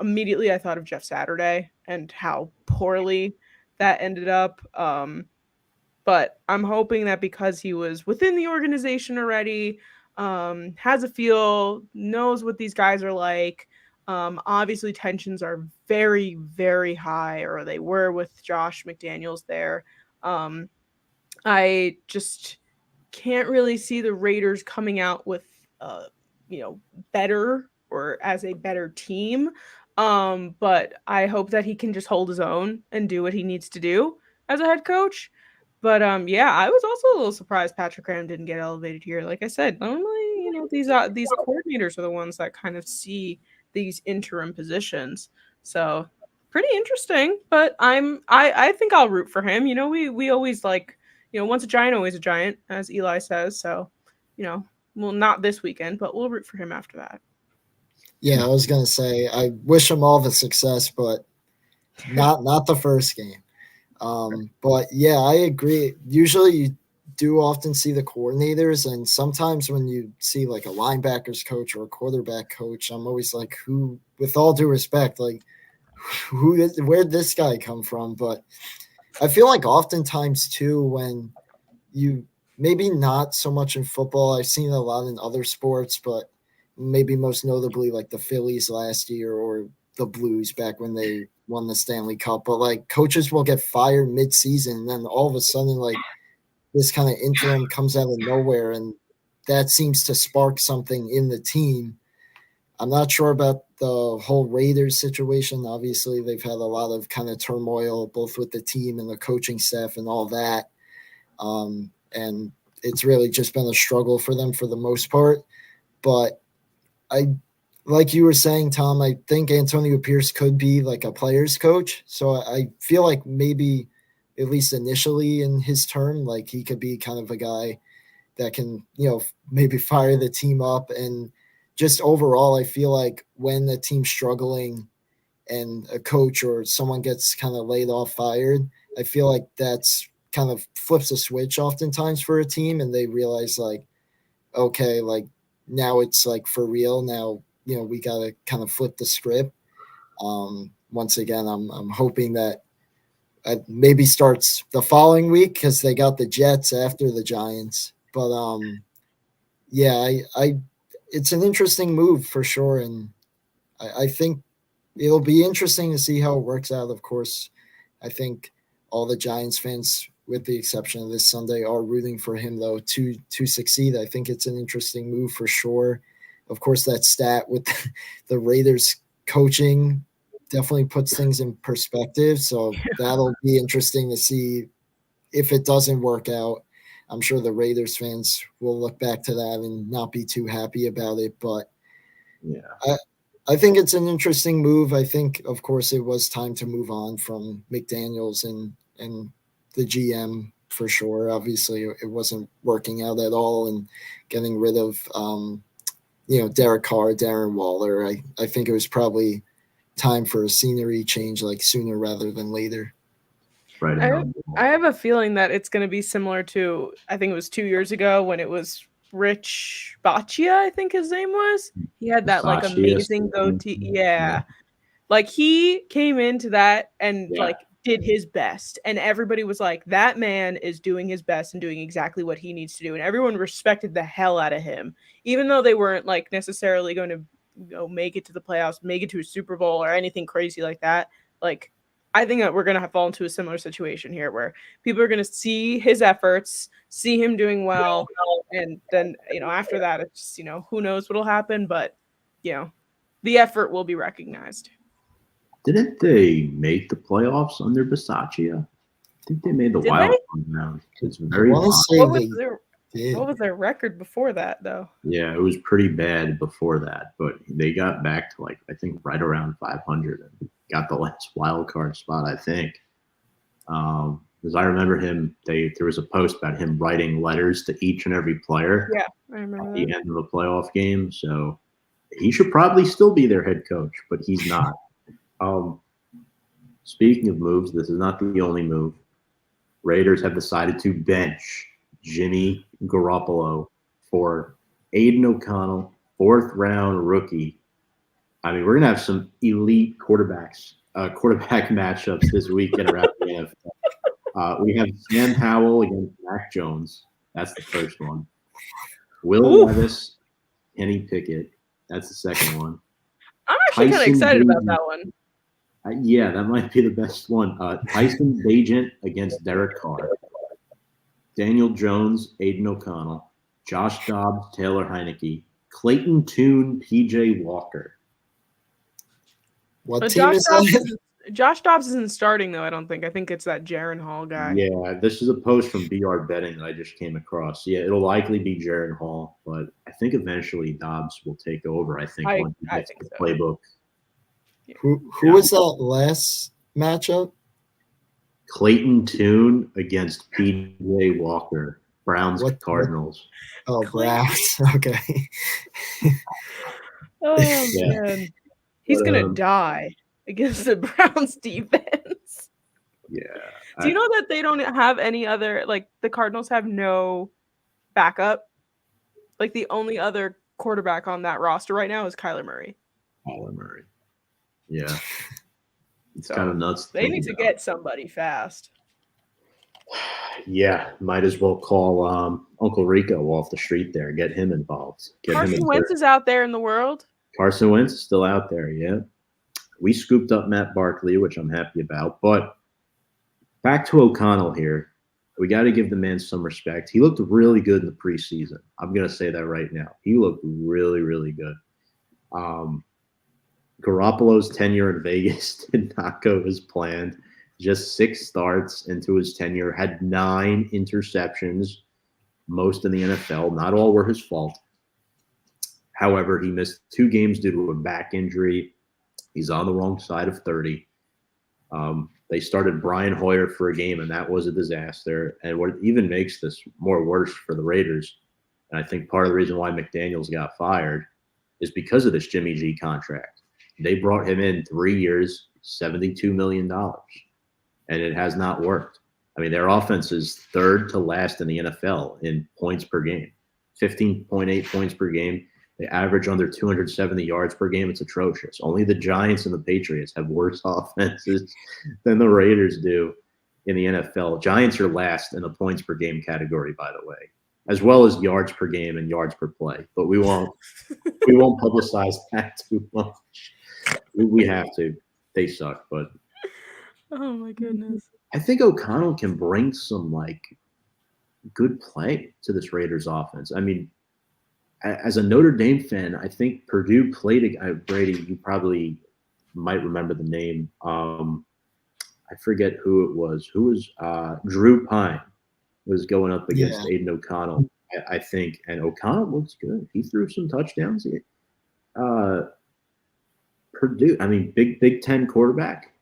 Immediately I thought of Jeff Saturday and how poorly that ended up. But I'm hoping that because he was within the organization already, has a feel, knows what these guys are like. Obviously tensions are very, very high, or they were with Josh McDaniels there. I just can't really see the Raiders coming out with, better or as a better team. But I hope that he can just hold his own and do what he needs to do as a head coach. But yeah, I was also a little surprised Patrick Graham didn't get elevated here. Like I said, normally, these coordinators are the ones that kind of see these interim positions. So pretty interesting. But I think I'll root for him. We always like, once a giant, always a giant, as Eli says. So, well, not this weekend, but we'll root for him after that. Yeah, I was gonna say I wish him all the success, but not the first game. But yeah, I agree. Usually you do often see the coordinators, and sometimes when you see like a linebackers coach or a quarterback coach, I'm always like, who, with all due respect, like where'd this guy come from? But I feel like oftentimes too, when you maybe not so much in football, I've seen it a lot in other sports, but maybe most notably like the Phillies last year or the Blues back when they won the Stanley Cup. But like coaches will get fired mid-season, and then all of a sudden like this kind of interim comes out of nowhere, and that seems to spark something in the team. I'm not sure about the whole Raiders situation. Obviously, they've had a lot of kind of turmoil, both with the team and the coaching staff and all that. And it's really just been a struggle for them for the most part. But like you were saying, Tom, I think Antonio Pierce could be like a player's coach. So I feel like maybe at least initially in his term, like he could be kind of a guy that can, maybe fire the team up. And just overall, I feel like when the team's struggling and a coach or someone gets kind of laid off, fired, I feel like that's kind of flips a switch oftentimes for a team, and they realize like, okay, like now it's like for real. Now, we got to kind of flip the script. Once again, I'm hoping that maybe starts the following week because they got the Jets after the Giants. But yeah, it's an interesting move for sure, and I think it'll be interesting to see how it works out. Of course, I think all the Giants fans, with the exception of this Sunday, are rooting for him though to succeed. I think it's an interesting move for sure. Of course, that stat with the Raiders coaching definitely puts things in perspective. So that'll be interesting to see if it doesn't work out. I'm sure the Raiders fans will look back to that and not be too happy about it. But yeah, I think it's an interesting move. I think, of course, it was time to move on from McDaniels and the GM for sure. Obviously, it wasn't working out at all, and getting rid of Derek Carr, Darren Waller. I think it was probably time for a scenery change, like sooner rather than later. Right. I have a feeling that it's going to be similar to, I think it was 2 years ago when it was Rich Baccia, I think his name was. He had that like amazing goatee. Yeah. Like he came into that and like did his best, and everybody was like, that man is doing his best and doing exactly what he needs to do, and everyone respected the hell out of him, even though they weren't like necessarily going to make it to the playoffs, make it to a Super Bowl or anything crazy like that. Like I think that we're going to fall into a similar situation here where people are going to see his efforts, see him doing well, and then after that it's just who knows what'll happen, but the effort will be recognized. Didn't they make the playoffs under Bisaccia? I think they made the wild card round. It's very what was their record before that, though? Yeah, it was pretty bad before that, but they got back to I think right around 500 and got the last wild card spot, I think. Because I remember him, there was a post about him writing letters to each and every player Yeah, I remember at that. the end of a playoff game. So he should probably still be their head coach, but he's not. Speaking of moves, this is not the only move. Raiders have decided to bench Jimmy Garoppolo for Aiden O'Connell, 4th-round rookie. I mean, we're going to have some elite quarterback matchups this weekend around the NFL. We have Sam Howell against Mac Jones. That's the first one. Will Levis, Kenny Pickett. That's the second one. I'm actually kind of excited about that one. Yeah, that might be the best one. Tyson Bagent against Derek Carr. Daniel Jones, Aiden O'Connell. Josh Dobbs, Taylor Heineke. Clayton Tune, PJ Walker. What team is that? Josh Dobbs isn't starting, though, I don't think. I think it's that Jaron Hall guy. Yeah, this is a post from BR Betting that I just came across. Yeah, it'll likely be Jaron Hall, but I think eventually Dobbs will take over, once he gets the playbook. Yeah. Who was that last matchup? Clayton Tune against PJ Walker. Browns Cardinals. Oh, Browns. Okay. Oh, man. He's going to die against the Browns defense. Yeah. Do you know that they don't have any other, like, the Cardinals have no backup? Like, the only other quarterback on that roster right now is Kyler Murray. Yeah. It's kind of nuts. They need to get somebody fast. Yeah, might as well call Uncle Rico off the street there. Get him involved. Carson Wentz is out there in the world. Carson Wentz is still out there, yeah. We scooped up Matt Barkley, which I'm happy about. But back to O'Connell here. We got to give the man some respect. He looked really good in the preseason. I'm going to say that right now. He looked really, really good. Garoppolo's tenure in Vegas did not go as planned. Just 6 starts into his tenure, had 9 interceptions, most in the NFL. Not all were his fault. However, he missed 2 games due to a back injury. He's on the wrong side of 30. They started Brian Hoyer for a game, and that was a disaster. And what even makes this more worse for the Raiders, and I think part of the reason why McDaniels got fired, is because of this Jimmy G contract. They brought him in 3 years, $72 million, and it has not worked. I mean, their offense is 3rd to last in the NFL in points per game, 15.8 points per game. They average under 270 yards per game. It's atrocious. Only the Giants and the Patriots have worse offenses than the Raiders do in the NFL. Giants are last in the points per game category, by the way, as well as yards per game and yards per play. But we won't publicize that too much. We have to. They suck, but oh my goodness. I think O'Connell can bring some good play to this Raiders offense. I mean, as a Notre Dame fan, I think Purdue played Brady. You probably might remember the name. I forget who it was. Who was Drew Pine was going up against Aiden O'Connell, I think. And O'Connell looks good. He threw some touchdowns. Purdue, I mean, Big Ten quarterback.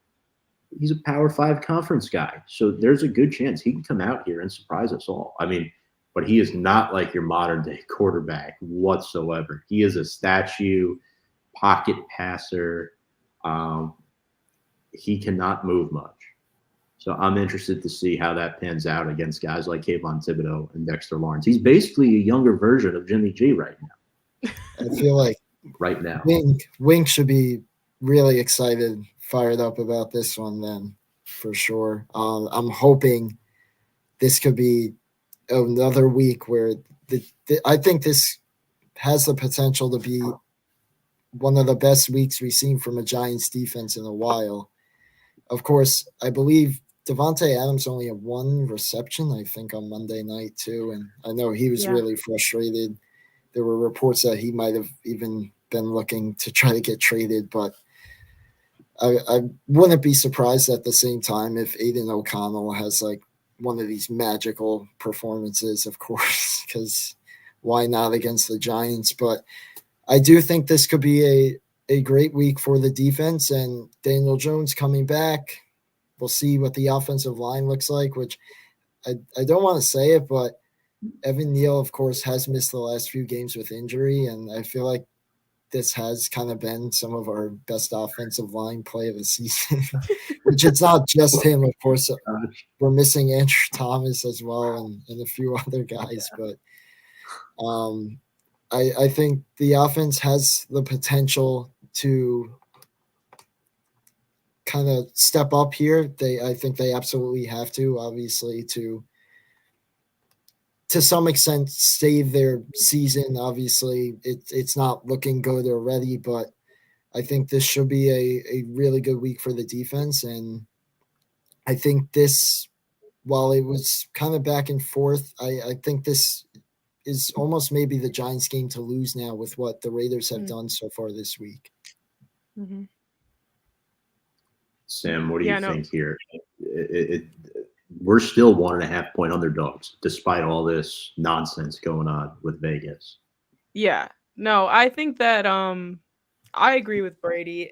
He's a Power 5 conference guy. So there's a good chance he can come out here and surprise us all. I mean, but he is not like your modern day quarterback whatsoever. He is a statue, pocket passer. He cannot move much. So I'm interested to see how that pans out against guys like Kayvon Thibodeau and Dexter Lawrence. He's basically a younger version of Jimmy G right now. I feel like right now, Wink should be really excited, fired up about this one then, for sure. I'm hoping this could be another week where I think this has the potential to be one of the best weeks we've seen from a Giants defense in a while. Of course, I believe Devontae Adams only had 1 reception, I think, on Monday night too. And I know he was really frustrated. There were reports that he might have even been looking to try to get traded, but I wouldn't be surprised at the same time if Aiden O'Connell has one of these magical performances, of course, because why not against the Giants? But I do think this could be a great week for the defense, and Daniel Jones coming back. we'll see what the offensive line looks like, which I don't want to say it, but Evan Neal, of course, has missed the last few games with injury, and I feel like this has kind of been some of our best offensive line play of the season, which it's not just him, of course. We're missing Andrew Thomas as well and a few other guys, but I think the offense has the potential to kind of step up here. I think they absolutely have to, obviously, to some extent save their season. Obviously, it's not looking good already, but I think this should be a really good week for the defense. And I think this, while it was kind of back and forth, I think this is almost maybe the Giants game to lose now with what the Raiders have done so far this week. Mm-hmm. Sam, what do you think here? We're still 1.5 point underdogs, despite all this nonsense going on with Vegas. Yeah, no, I think that I agree with Brady.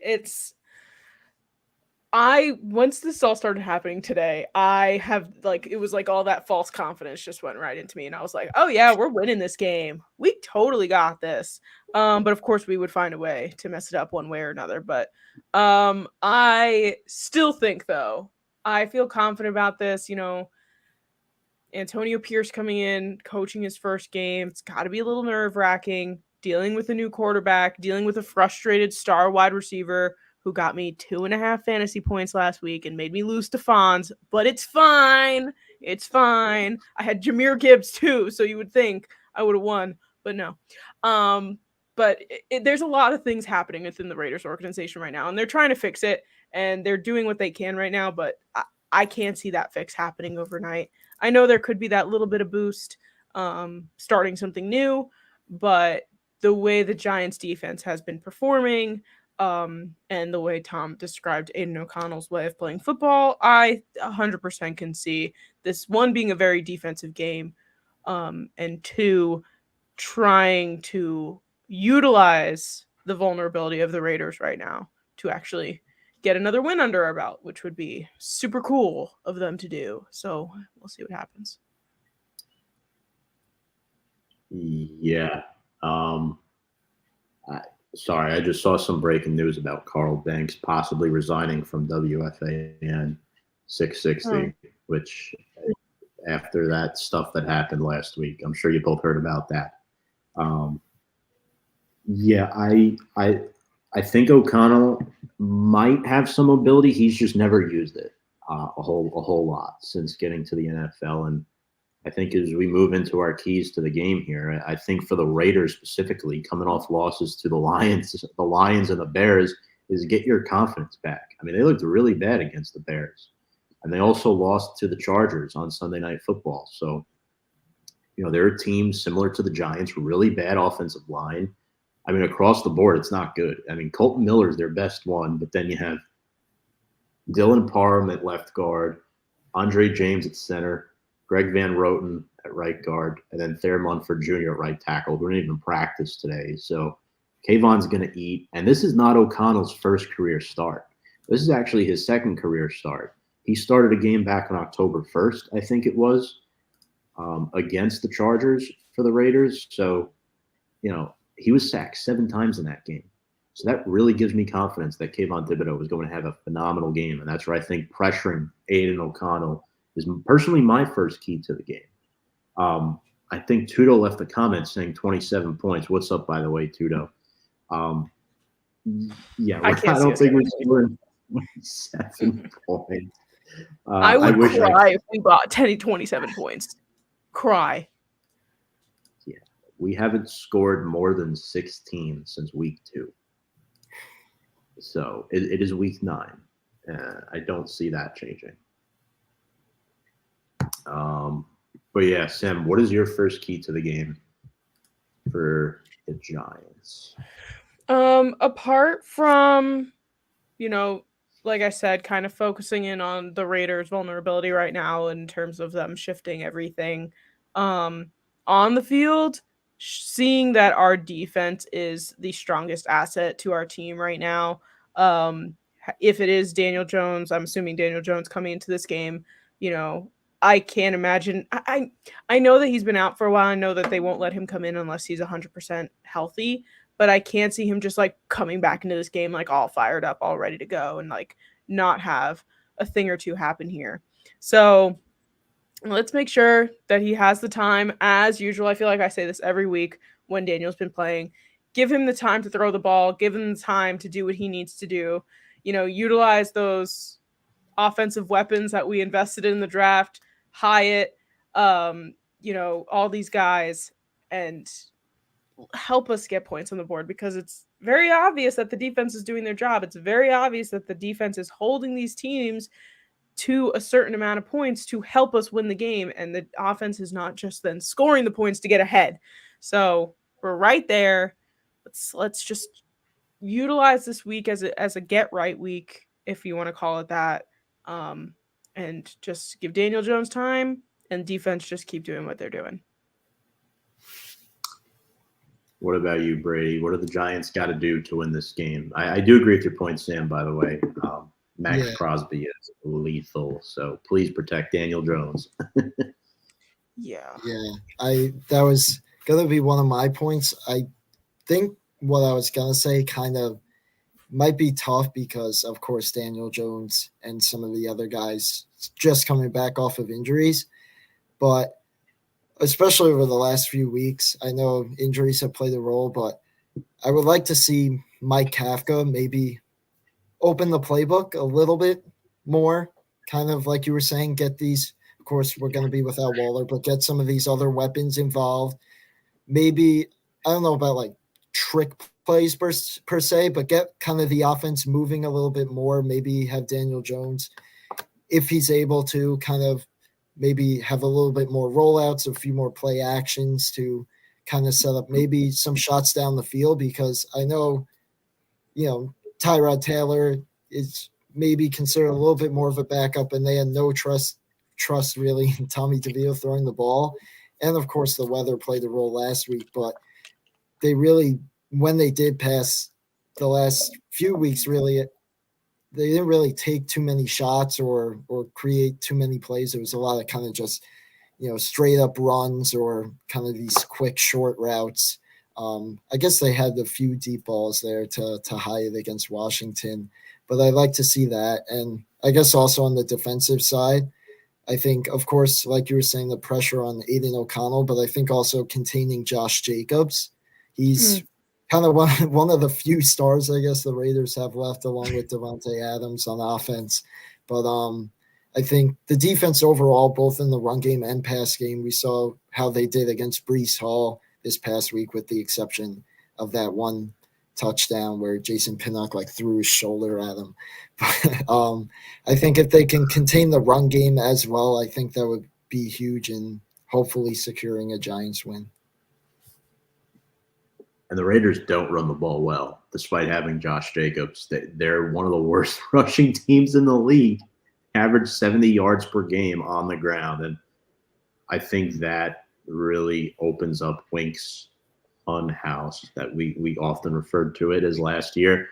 Once this all started happening today, it was like all that false confidence just went right into me, and I was like, oh yeah, we're winning this game. We totally got this. But of course we would find a way to mess it up one way or another. But I still think, though, I feel confident about this. Antonio Pierce coming in, coaching his first game. It's got to be a little nerve-wracking, dealing with a new quarterback, dealing with a frustrated star wide receiver who got me 2.5 fantasy points last week and made me lose to Fonz, but it's fine. It's fine. I had Jahmyr Gibbs too, so you would think I would have won, but no. But there's a lot of things happening within the Raiders organization right now, and they're trying to fix it, and they're doing what they can right now, but I can't see that fix happening overnight. I know there could be that little bit of boost, starting something new, but the way the Giants defense has been performing, and the way Tom described Aiden O'Connell's way of playing football, I 100% can see this, one, being a very defensive game, and two, trying to utilize the vulnerability of the Raiders right now to actually get another win under our belt, which would be super cool of them to do. So we'll see what happens. Yeah. Sorry, I just saw some breaking news about Carl Banks possibly resigning from WFAN 660, which after that stuff that happened last week, I'm sure you both heard about that. Yeah, I think O'Connell might have some ability. He's just never used it a whole lot since getting to the NFL. And I think as we move into our keys to the game here, I think for the Raiders specifically, coming off losses to the Lions and the Bears, is get your confidence back. I mean, they looked really bad against the Bears, and they also lost to the Chargers on Sunday Night Football. So, they're a team similar to the Giants, really bad offensive line. I mean, across the board, it's not good. I mean, Colton Miller's their best one, but then you have Dylan Parham at left guard, Andre James at center, Greg Van Roten at right guard, and then Thayer Munford Jr. at right tackle, who didn't even practice today. So Kayvon's going to eat. And this is not O'Connell's first career start. This is actually his second career start. He started a game back on October 1st, I think it was, against the Chargers for the Raiders. So, he was sacked 7 times in that game. So that really gives me confidence that Kayvon Thibodeau is going to have a phenomenal game. And that's where I think pressuring Aiden O'Connell is personally my first key to the game. I think Tudo left a comment saying 27 points. What's up, by the way, Tudo? Yeah, I don't think we're scoring 27 points. I would cry if we got 27 points. Cry. Yeah, we haven't scored more than 16 since week 2. So it is week 9. I don't see that changing. But yeah, Sam, what is your first key to the game for the Giants? Apart from, like I said, kind of focusing in on the Raiders' vulnerability right now in terms of them shifting everything, on the field, seeing that our defense is the strongest asset to our team right now, if it is Daniel Jones, I'm assuming Daniel Jones coming into this game, I can't imagine. I know that he's been out for a while. I know that they won't let him come in unless he's 100% healthy, but I can't see him just like coming back into this game like all fired up, all ready to go, and like not have a thing or two happen here. So let's make sure that he has the time as usual. I feel like I say this every week when Daniel's been playing. Give him the time to throw the ball, give him the time to do what he needs to do. Utilize those offensive weapons that we invested in the draft, Hyatt, all these guys, and help us get points on the board, because it's very obvious that the defense is doing their job. It's very obvious that the defense is holding these teams to a certain amount of points to help us win the game, and the offense is not just then scoring the points to get ahead. So we're right there. Let's just utilize this week as a get right week, if you want to call it that, and just give Daniel Jones time, and defense just keep doing what they're doing. What about you, Brady? What do the Giants got to do to win this game? I do agree with your point, Sam, by the way. Max Crosby is lethal, so please protect Daniel Jones. Yeah. That was going to be one of my points. I think what I was going to say kind of might be tough because, of course, Daniel Jones and some of the other guys just coming back off of injuries. But especially over the last few weeks, I know injuries have played a role, but I would like to see Mike Kafka maybe open the playbook a little bit more, kind of like you were saying, get these, of course, we're going to be without Waller, but get some of these other weapons involved. Maybe, I don't know about like trick plays per se, but get kind of the offense moving a little bit more. Maybe have Daniel Jones, if he's able to, kind of maybe have a little bit more rollouts, a few more play actions to kind of set up maybe some shots down the field, because I know, Tyrod Taylor is maybe considered a little bit more of a backup, and they had no trust really in Tommy DeVito throwing the ball. And of course the weather played a role last week, but they really, when they did pass the last few weeks, really, they didn't really take too many shots or create too many plays. It was a lot of kind of just, straight up runs or kind of these quick short routes. I guess they had a few deep balls there to Hyatt against Washington, but I'd like to see that. And I guess also on the defensive side, I think, of course, like you were saying, the pressure on Aiden O'Connell, but I think also containing Josh Jacobs. He's kind of one of the few stars, I guess, the Raiders have left, along with Devontae Adams on offense. But I think the defense overall, both in the run game and pass game, we saw how they did against Breece Hall this past week, with the exception of that one touchdown where Jason Pinnock threw his shoulder at him. I think if they can contain the run game as well, I think that would be huge in hopefully securing a Giants win. And the Raiders don't run the ball well, despite having Josh Jacobs. They're one of the worst rushing teams in the league, average 70 yards per game on the ground. And I think that really opens up Wink's funhouse that we often referred to it as last year.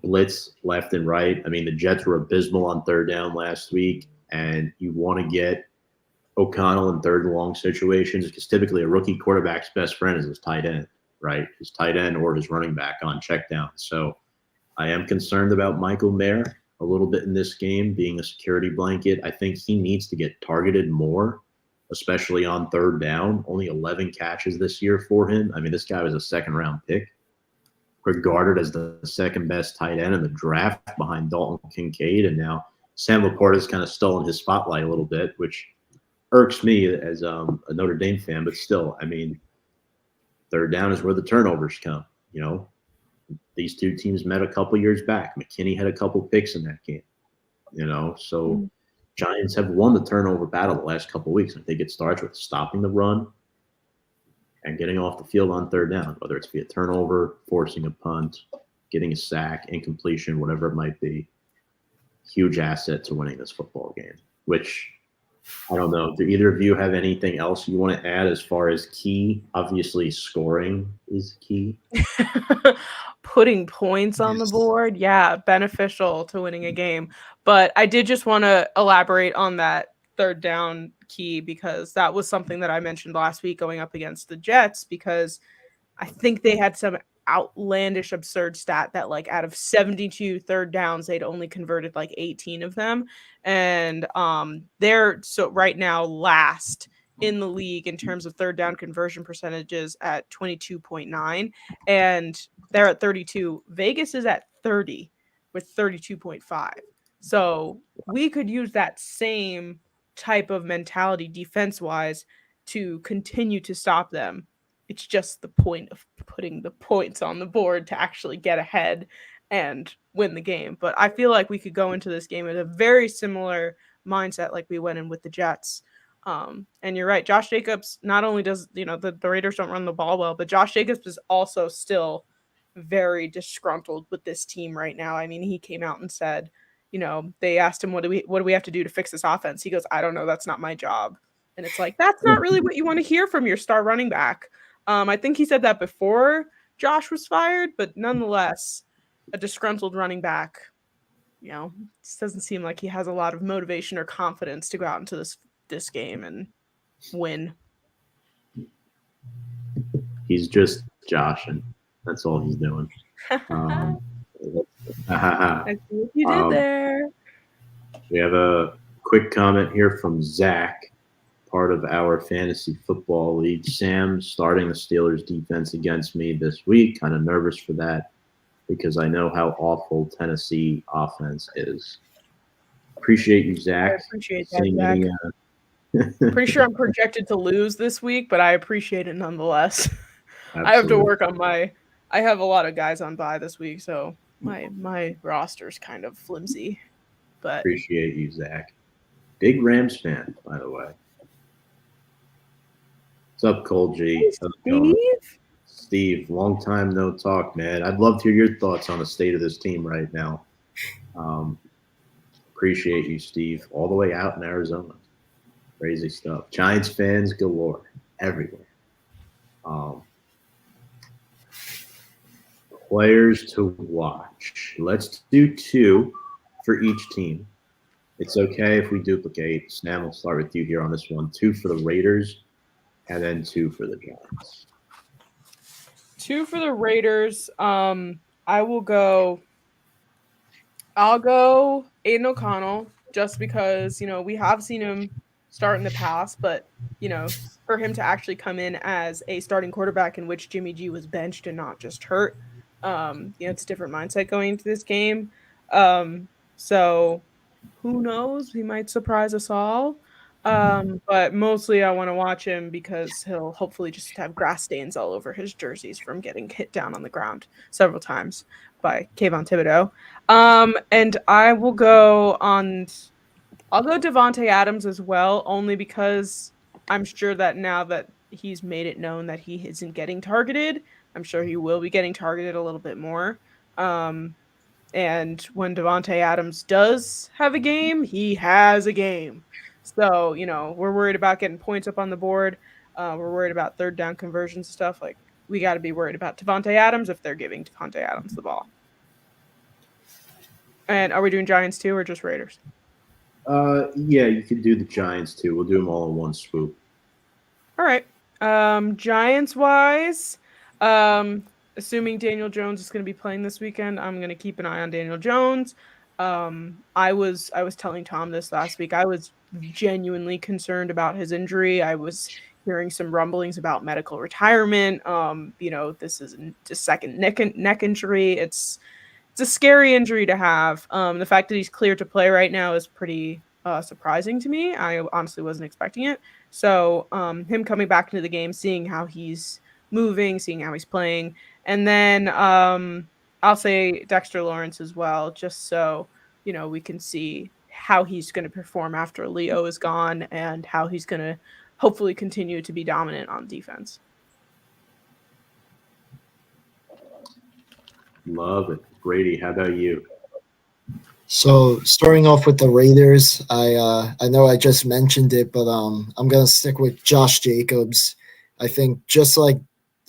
Blitz left and right. I mean, the Jets were abysmal on third down last week, and you want to get O'Connell in third and long situations, because typically a rookie quarterback's best friend is his tight end, right? His tight end or his running back on check down. So I am concerned about Michael Mayer a little bit in this game, being a security blanket. I think he needs to get targeted more, especially on third down. Only 11 catches this year for him. I mean, this guy was a second-round pick, regarded as the second-best tight end in the draft behind Dalton Kincaid. And now Sam Laporta's kind of stolen his spotlight a little bit, which irks me as a Notre Dame fan. But still, I mean, third down is where the turnovers come. These two teams met a couple years back. McKinney had a couple picks in that game. So Giants have won the turnover battle the last couple of weeks. I think it starts with stopping the run and getting off the field on third down, whether it's via turnover, forcing a punt, getting a sack, incompletion, whatever it might be. Huge asset to winning this football game, which I don't know. Do either of you have anything else you want to add as far as key? Obviously, scoring is key. putting points on the board, yeah, beneficial to winning a game. But I did just want to elaborate on that third down key because that was something that I mentioned last week going up against the Jets, because I think they had some outlandish, absurd stat that like out of 72 third downs, they'd only converted like 18 of them. And they're so right now last in the league in terms of third down conversion percentages at 22.9, and they're at 32. Vegas is at 30 with 32.5. So we could use that same type of mentality defense wise to continue to stop them. It's just the point of putting the points on the board to actually get ahead and win the game. But I feel like we could go into this game with a very similar mindset like we went in with the Jets. And you're right, Josh Jacobs not only does, the Raiders don't run the ball well, but Josh Jacobs is also still very disgruntled with this team right now. I mean, he came out and said, they asked him, what do we have to do to fix this offense? He goes, I don't know. That's not my job. And it's like, that's not really what you want to hear from your star running back. I think he said that before Josh was fired, but nonetheless, a disgruntled running back, it doesn't seem like he has a lot of motivation or confidence to go out into this game and win. He's just joshing. That's all he's doing. I see what you did there. We have a quick comment here from Zach, part of our fantasy football league. Sam starting the Steelers defense against me this week. Kind of nervous for that because I know how awful Tennessee offense is. Appreciate you, Zach. I appreciate that, Zach. Pretty sure I'm projected to lose this week, but I appreciate it nonetheless. Absolutely. I have to work on I have a lot of guys on bye this week, so my roster's kind of flimsy. But appreciate you, Zach. Big Rams fan, by the way. What's up, Cole G? Hey, Steve? Steve, long time no talk, man. I'd love to hear your thoughts on the state of this team right now. Appreciate you, Steve, all the way out in Arizona. Crazy stuff. Giants fans galore everywhere. Players to watch. Let's do 2 for each team. It's okay if we duplicate. Sam, we'll start with you here on this one. 2 for the Raiders and then 2 for the Giants. 2 for the Raiders. I'll go Aiden O'Connell just because, we have seen him start in the past, but, for him to actually come in as a starting quarterback in which Jimmy G was benched and not just hurt, it's a different mindset going into this game. So who knows? He might surprise us all. But mostly I want to watch him because he'll hopefully just have grass stains all over his jerseys from getting hit down on the ground several times by Kayvon Thibodeau. And I'll go Devontae Adams as well, only because I'm sure that now that he's made it known that he isn't getting targeted, I'm sure he will be getting targeted a little bit more. And when Devontae Adams does have a game, he has a game. So, we're worried about getting points up on the board. We're worried about third down conversions and stuff. Like, we got to be worried about Devontae Adams if they're giving Devontae Adams the ball. And are we doing Giants too or just Raiders? Yeah, you could do the Giants too. We'll do them all in one swoop. All right. Giants-wise, assuming Daniel Jones is going to be playing this weekend, I'm going to keep an eye on Daniel Jones. I was telling Tom this last week. I was genuinely concerned about his injury. I was hearing some rumblings about medical retirement. This is a second neck injury. It's a scary injury to have. The fact that he's cleared to play right now is pretty surprising to me. I honestly wasn't expecting it. So him coming back into the game, seeing how he's moving, seeing how he's playing, and then I'll say Dexter Lawrence as well, just so we can see how he's going to perform after Leo is gone and how he's going to hopefully continue to be dominant on defense. Love it. Brady, how about you? So starting off with the Raiders, I know I just mentioned it, but I'm going to stick with Josh Jacobs. I think just like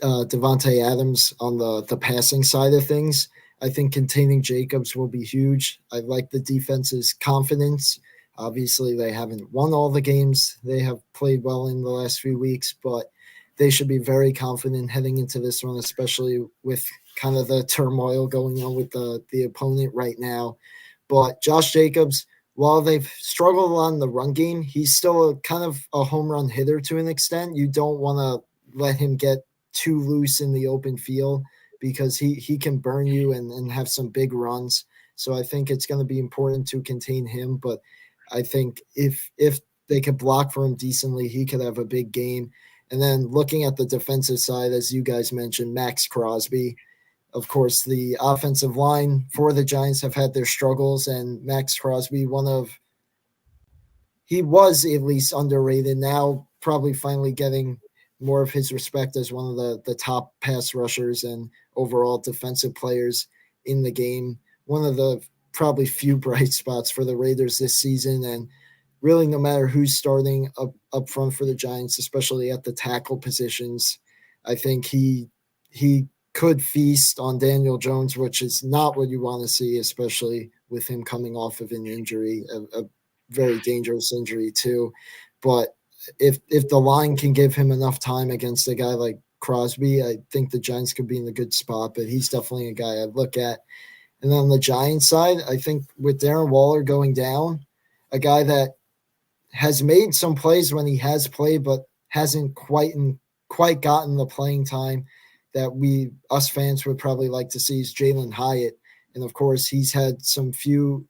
Devontae Adams on the passing side of things. I think containing Jacobs will be huge. I like the defense's confidence. Obviously, they haven't won all the games they have played well in the last few weeks, but they should be very confident heading into this one, especially with kind of the turmoil going on with the opponent right now. But Josh Jacobs, while they've struggled on the run game, he's still kind of a home run hitter to an extent. You don't want to let him get too loose in the open field because he can burn you and have some big runs. So I think it's going to be important to contain him. But I think if they could block for him decently, he could have a big game. And then looking at the defensive side, as you guys mentioned, Max Crosby. Of course, the offensive line for the Giants have had their struggles, and Max Crosby, he was at least underrated. Now probably finally getting more of his respect as one of the top pass rushers and overall defensive players in the game. One of the probably few bright spots for the Raiders this season. And really, no matter who's starting up front for the Giants, especially at the tackle positions, I think he could feast on Daniel Jones, which is not what you want to see, especially with him coming off of an injury, a very dangerous injury too. But if the line can give him enough time against a guy like Crosby, I think the Giants could be in a good spot, but he's definitely a guy I'd look at. And then on the Giants side, I think with Darren Waller going down, a guy that has made some plays when he has played, but hasn't quite gotten the playing time that us fans would probably like to see is Jalen Hyatt. And of course, he's had some few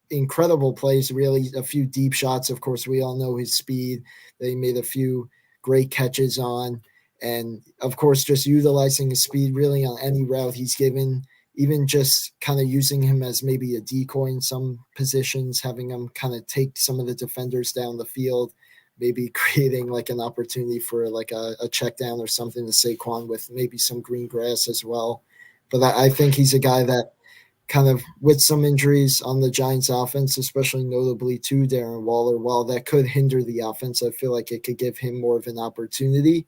incredible plays, really a few deep shots. Of course, we all know his speed. They made a few great catches on. And of course, just utilizing his speed really on any route he's given, even just kind of using him as maybe a decoy in some positions, having him kind of take some of the defenders down the field, maybe creating like an opportunity for like a check down or something to Saquon with maybe some green grass as well. But I think he's a guy that kind of with some injuries on the Giants offense, especially notably to Darren Waller, while that could hinder the offense, I feel like it could give him more of an opportunity.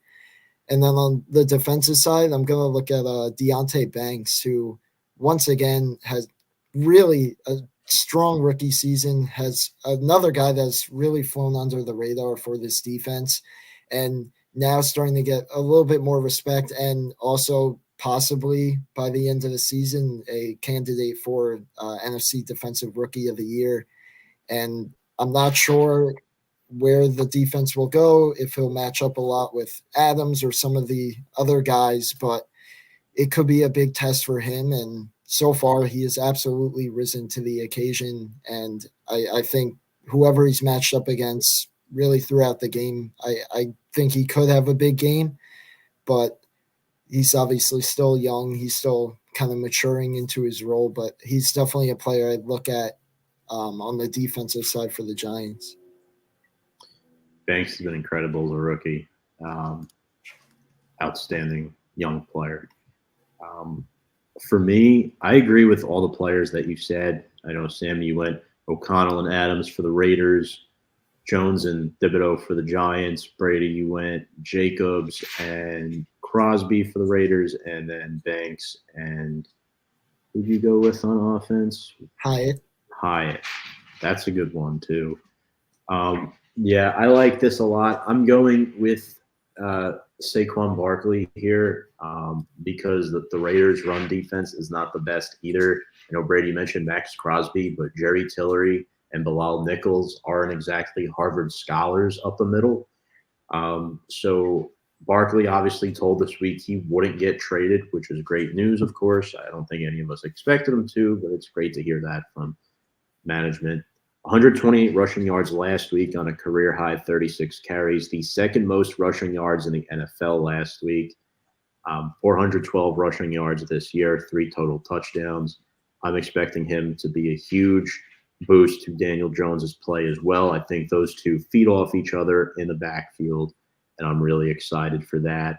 And then on the defensive side, I'm going to look at Deonte Banks, who once again has really a strong rookie season, has another guy that's really flown under the radar for this defense, and now starting to get a little bit more respect, and also possibly by the end of the season, a candidate for NFC Defensive Rookie of the Year. And I'm not sure where the defense will go, if he'll match up a lot with Adams or some of the other guys, but it could be a big test for him. And so far, he has absolutely risen to the occasion. And I think whoever he's matched up against really throughout the game, I think he could have a big game, but he's obviously still young. He's still kind of maturing into his role, but he's definitely a player I'd look at on the defensive side for the Giants. Banks has been incredible as a rookie. Outstanding young player. For me, I agree with all the players that you said. I know, Sam, you went O'Connell and Adams for the Raiders, Jones and Thibodeau for the Giants. Brady, you went Jacobs and Crosby for the Raiders, and then Banks and who'd you go with on offense? Hyatt. That's a good one, too. Yeah, I like this a lot. I'm going with Saquon Barkley here because the Raiders' run defense is not the best either. I know Brady mentioned Max Crosby, but Jerry Tillery and Bilal Nichols aren't exactly Harvard scholars up the middle. So Barkley obviously told this week he wouldn't get traded, which is great news, of course. I don't think any of us expected him to, but it's great to hear that from management. 128 rushing yards last week on a career-high 36 carries, the second most rushing yards in the NFL last week. 412 rushing yards this year, 3 total touchdowns. I'm expecting him to be a huge boost to Daniel Jones's play as well. I think those two feed off each other in the backfield, and I'm really excited for that.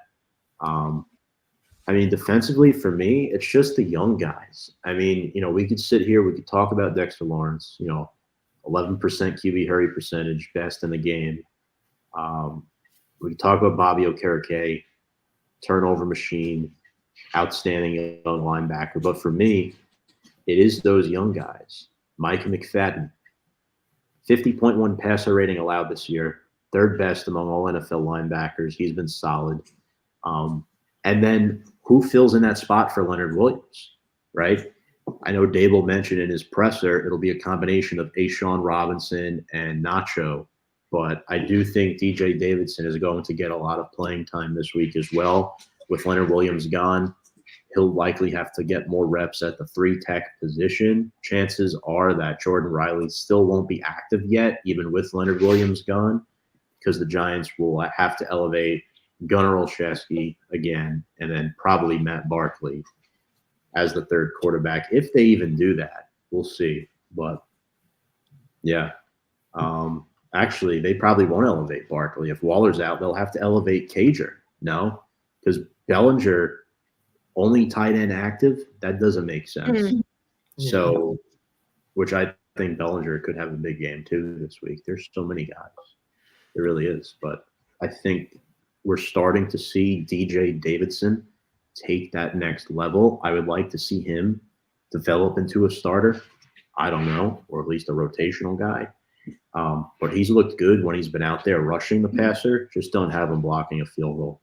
I mean, defensively for me, it's just the young guys. I mean, we could sit here, we could talk about Dexter Lawrence, 11% QB hurry percentage, best in the game. We could talk about Bobby Okereke, turnover machine, outstanding young linebacker. But for me, it is those young guys. Micah McFadden, 50.1 passer rating allowed this year, third best among all NFL linebackers. He's been solid. And then who fills in that spot for Leonard Williams, right? I know Dable mentioned in his presser it'll be a combination of Ashawn Robinson and Nacho, but I do think DJ Davidson is going to get a lot of playing time this week as well. With Leonard Williams gone, he'll likely have to get more reps at the 3-tech position. Chances are that Jordan Riley still won't be active yet, even with Leonard Williams gone, because the Giants will have to elevate Gunnar Olszewski again, and then probably Matt Barkley as the third quarterback. If they even do that, we'll see. But, yeah. Actually, they probably won't elevate Barkley. If Waller's out, they'll have to elevate Cager. No? Because Bellinger – only tight end active, that doesn't make sense. Mm-hmm. So, which I think Bellinger could have a big game too this week. There's so many guys. There really is. But I think we're starting to see DJ Davidson take that next level. I would like to see him develop into a starter. I don't know, or at least a rotational guy. But he's looked good when he's been out there rushing the passer. Just don't have him blocking a field goal.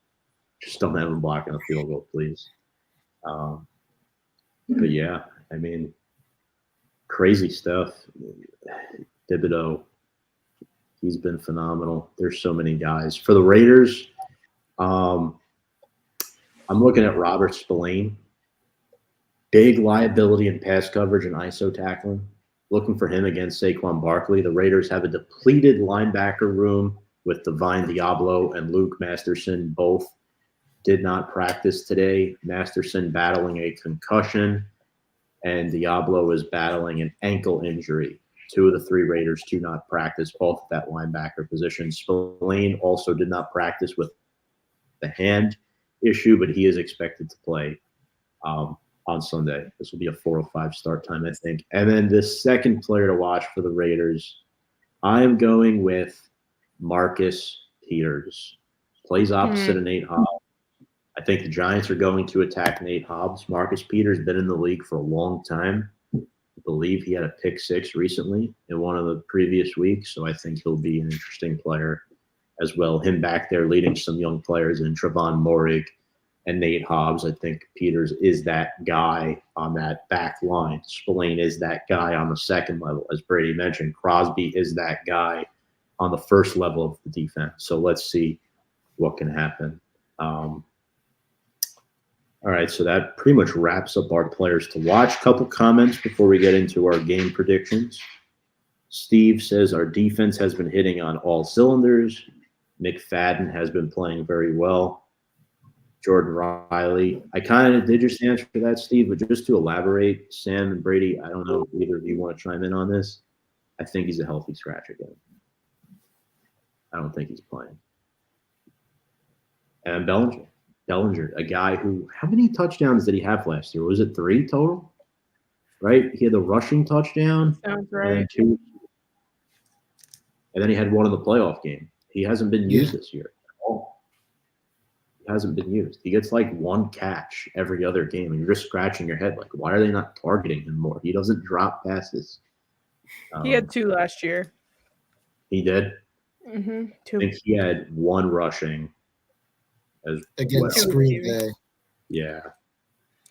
Just don't have him blocking a field goal, please. But yeah, I mean, crazy stuff. Thibodeau, he's been phenomenal. There's so many guys. For the Raiders, I'm looking at Robert Spillane. Big liability in pass coverage and ISO tackling. Looking for him against Saquon Barkley. The Raiders have a depleted linebacker room with Divine Diablo and Luke Masterson. Both did not practice today. Masterson battling a concussion, and Diablo is battling an ankle injury. 2 of the 3 Raiders do not practice, both at that linebacker position. Spillane also did not practice with the hand issue, but he is expected to play on Sunday. This will be a 4:05 start time, I think. And then the second player to watch for the Raiders, I am going with Marcus Peters. Plays opposite of Nate Hobbs. I think the Giants are going to attack Nate Hobbs. Marcus Peters has been in the league for a long time. I believe he had a pick 6 recently in one of the previous weeks, so I think he'll be an interesting player as well. Him back there leading some young players in Trevon Moehrig and Nate Hobbs. I think Peters is that guy on that back line. Spillane is that guy on the second level. As Brady mentioned, Crosby is that guy on the first level of the defense. So let's see what can happen. All right, so that pretty much wraps up our players to watch. Couple comments before we get into our game predictions. Steve says our defense has been hitting on all cylinders. McFadden has been playing very well. Jordan Riley. I kind of did just answer that, Steve, but just to elaborate, Sam and Brady, I don't know if either of you want to chime in on this. I think he's a healthy scratch again. I don't think he's playing. And Bellinger, a guy who – how many touchdowns did he have last year? Was it 3 total? Right? He had the rushing touchdown. Sounds right. And 2. And then he had one in the playoff game. He hasn't been used this year at all. He hasn't been used. He gets like 1 catch every other game, and you're just scratching your head like, why are they not targeting him more? He doesn't drop passes. He had 2 last year. He did? 2. I think he had 1 rushing as against well. Green Bay. Yeah,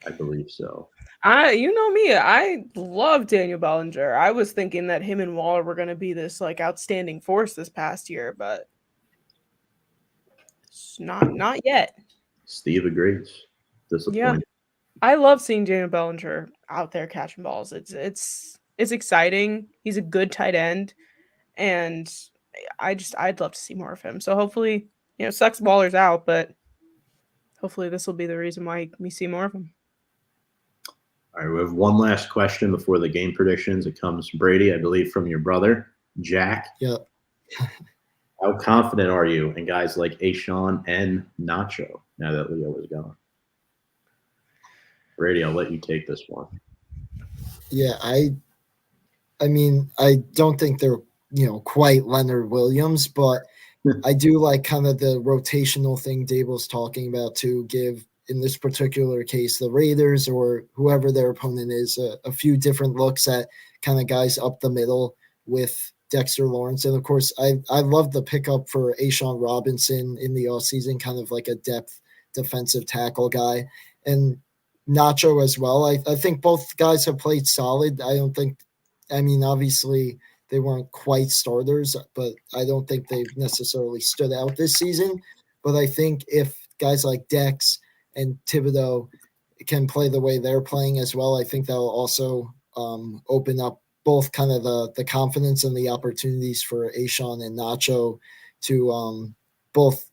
I believe so. You know me, I love Daniel Bellinger. I was thinking that him and Waller were going to be this like outstanding force this past year, but it's not yet. Steve agrees. Disappointing. Yeah, I love seeing Daniel Bellinger out there catching balls. It's exciting. He's a good tight end, and I'd love to see more of him. So hopefully, sucks Waller's out, but hopefully this will be the reason why we see more of him. All right, we have one last question before the game predictions. It comes, Brady, I believe, from your brother, Jack. Yep. How confident are you in guys like Ashawn and Nacho now that Leo is gone? Brady, I'll let you take this one. Yeah, I mean, I don't think they're, quite Leonard Williams, but I do like kind of the rotational thing Dable's talking about to give, in this particular case, the Raiders or whoever their opponent is, a few different looks at kind of guys up the middle with Dexter Lawrence. And of course, I love the pickup for Ashawn Robinson in the offseason, kind of like a depth defensive tackle guy. And Nacho as well. I think both guys have played solid. Obviously they weren't quite starters, but I don't think they've necessarily stood out this season. But I think if guys like Dex and Thibodeau can play the way they're playing as well, I think that will also open up both kind of the confidence and the opportunities for Ashawn and Nacho to both,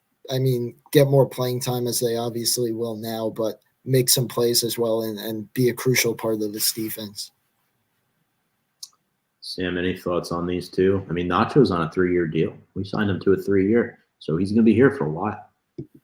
get more playing time, as they obviously will now, but make some plays as well and be a crucial part of this defense. Sam, any thoughts on these two? Nacho's on a 3-year deal. We signed him to a 3-year, so he's going to be here for a while.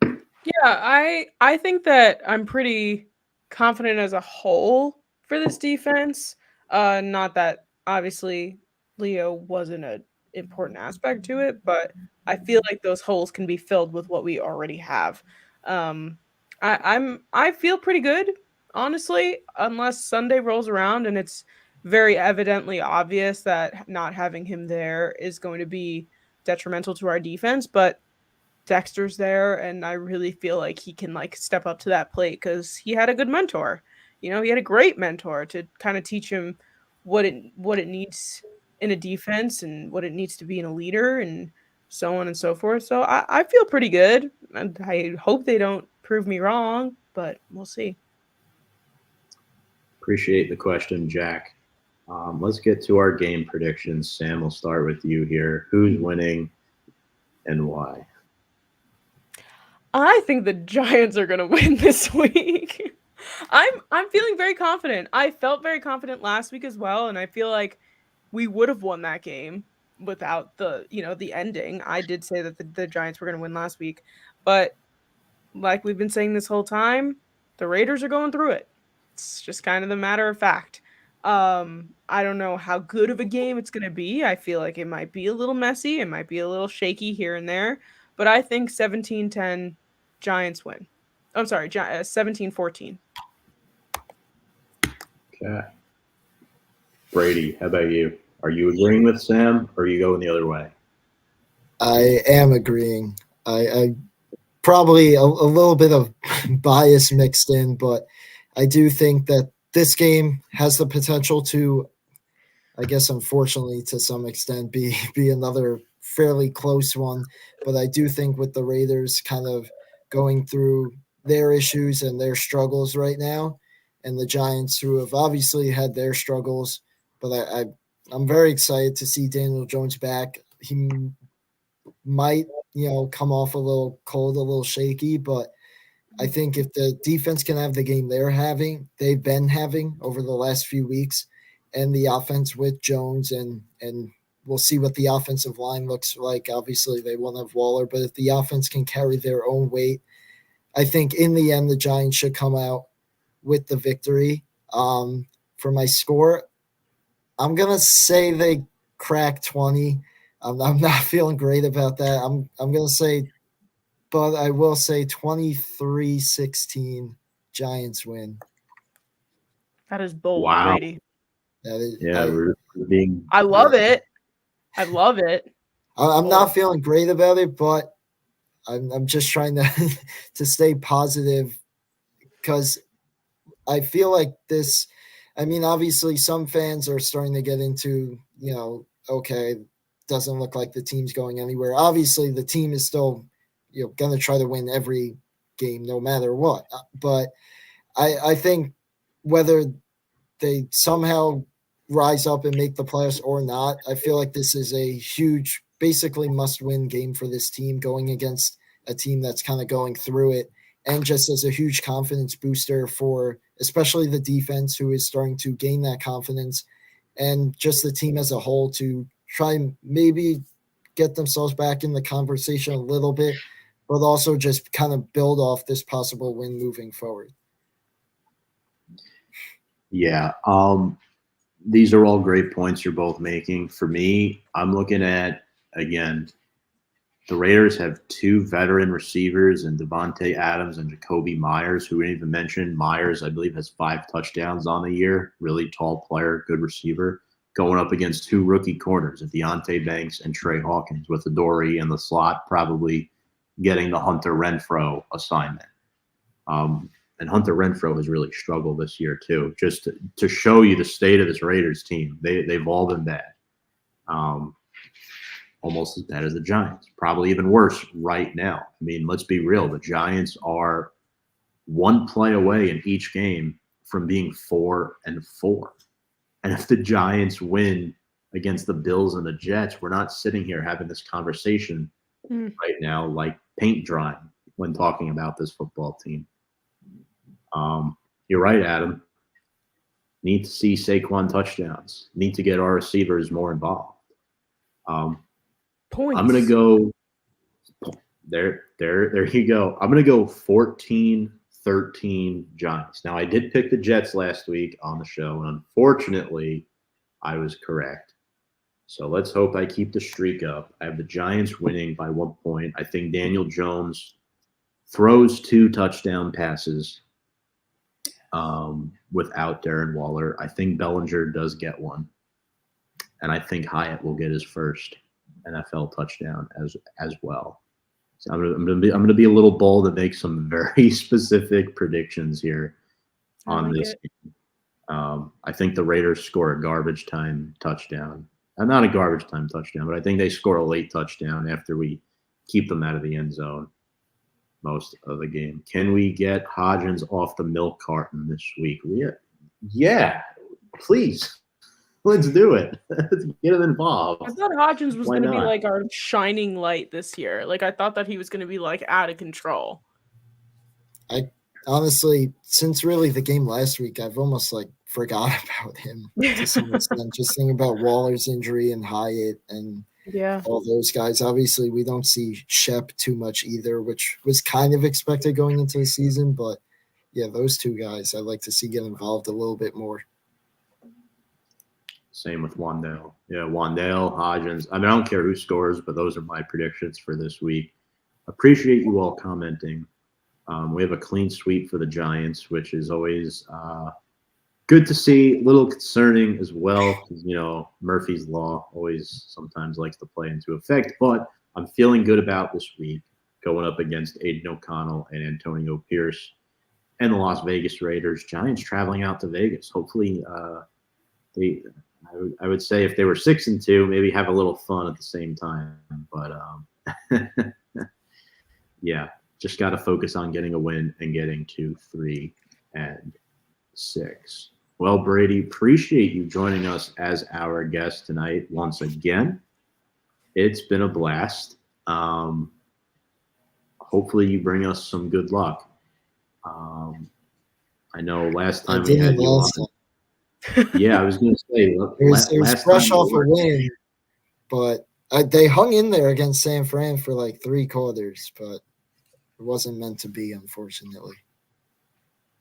Yeah, I think that I'm pretty confident as a whole for this defense. Not that obviously Leo wasn't an important aspect to it, but I feel like those holes can be filled with what we already have. I feel pretty good, honestly, unless Sunday rolls around and it's very evidently obvious that not having him there is going to be detrimental to our defense. But Dexter's there, and I really feel like he can step up to that plate because he had a good mentor. He had a great mentor to kind of teach him what it needs in a defense and what it needs to be in a leader and so on and so forth. So I feel pretty good, and I hope they don't prove me wrong, but we'll see. Appreciate the question, Jack. Let's get to our game predictions. Sam, we'll start with you here. Who's winning and why? I think the Giants are going to win this week. I'm feeling very confident. I felt very confident last week as well, and I feel like we would have won that game without the ending. I did say that the Giants were going to win last week, but like we've been saying this whole time, the Raiders are going through it. It's just kind of the matter of fact. I don't know how good of a game it's going to be. I feel like it might be a little messy. It might be a little shaky here and there, but I think 17-10 Giants win. I'm sorry, 17-14. Okay. Brady, how about you? Are you agreeing with Sam, or are you going the other way? I am agreeing. I probably a little bit of bias mixed in, but I do think that this game has the potential to, I guess, unfortunately, to some extent, be another fairly close one. But I do think with the Raiders kind of going through their issues and their struggles right now, and the Giants, who have obviously had their struggles, but I'm very excited to see Daniel Jones back. He might, come off a little cold, a little shaky, but I think if the defense can have the game they've been having over the last few weeks, and the offense with Jones, and we'll see what the offensive line looks like. Obviously, they won't have Waller, but if the offense can carry their own weight, I think in the end the Giants should come out with the victory. For my score, I'm gonna say they crack 20. I'm not feeling great about that. I'm gonna say, but I will say 23-16 Giants win. That is bold, Wow. Brady. That is, Yeah, we're being. I love it. I love it. I'm not feeling great about it, but I'm just trying to stay positive, because I feel like this. Obviously, some fans are starting to get into, okay, doesn't look like the team's going anywhere. Obviously, the team is still, going to try to win every game no matter what. But I think whether they somehow rise up and make the playoffs or not, I feel like this is a huge, basically must-win game for this team, going against a team that's kind of going through it, and just as a huge confidence booster for especially the defense, who is starting to gain that confidence, and just the team as a whole to try and maybe get themselves back in the conversation a little bit, but also just kind of build off this possible win moving forward. Yeah. These are all great points you're both making. For me, I'm looking at, again, The Raiders have 2 veteran receivers in Devontae Adams and Jacoby Myers, who we didn't even mention. Myers, I believe, has 5 touchdowns on the year. Really tall player, good receiver. Going up against 2 rookie corners, Deontay Banks and Trey Hawkins, with Adoree in the slot, probably getting the Hunter Renfrow assignment. And Hunter Renfrow has really struggled this year too. Just to show you the state of this Raiders team, they've all been bad. Almost as bad as the Giants, probably even worse right now. I mean, let's be real. The Giants are 1 play away in each game from being 4-4. And if the Giants win against the Bills and the Jets, we're not sitting here having this conversation right now like paint drying when talking about this football team. You're right, Adam. Need to see Saquon touchdowns. Need to get our receivers more involved. Points. I'm gonna go there you go. I'm gonna go 14-13 Giants. Now I did pick the Jets last week on the show, and unfortunately I was correct. So let's hope I keep the streak up. I have the Giants winning by 1 point. I think Daniel Jones throws 2 touchdown passes without Darren Waller. I think Bellinger does get one. And I think Hyatt will get his first NFL touchdown as well. So I'm gonna be a little bold and make some very specific predictions here on this game. I think the Raiders score a garbage time touchdown. Not a garbage time touchdown, but I think they score a late touchdown after we keep them out of the end zone most of the game. Can we get Hodgins off the milk carton this week? Yeah, please. Let's do it. Let's get him involved. I thought Hodgins was going to be like our shining light this year. Like I thought that he was going to be like out of control. I honestly, since really the game last week, I've almost like forgot about him to some extent. Just thinking about Waller's injury and Hyatt and all those guys. Obviously, we don't see Shep too much either, which was kind of expected going into the season. But yeah, those 2 guys I'd like to see get involved a little bit more. Same with Wan'Dale. Yeah, Wan'Dale, Hodgins. I mean, I don't care who scores, but those are my predictions for this week. Appreciate you all commenting. We have a clean sweep for the Giants, which is always good to see. A little concerning as well, because, Murphy's Law always sometimes likes to play into effect. But I'm feeling good about this week, going up against Aiden O'Connell and Antonio Pierce and the Las Vegas Raiders. Giants traveling out to Vegas. Hopefully I would say if they were 6-2, maybe have a little fun at the same time. But yeah, just got to focus on getting a win and getting to 3-6. Well, Brady, appreciate you joining us as our guest tonight once again. It's been a blast. Hopefully you bring us some good luck. I know last time we had you on. Yeah, I was going to say. It was fresh off a win, but they hung in there against San Fran for like 3 quarters, but it wasn't meant to be, unfortunately.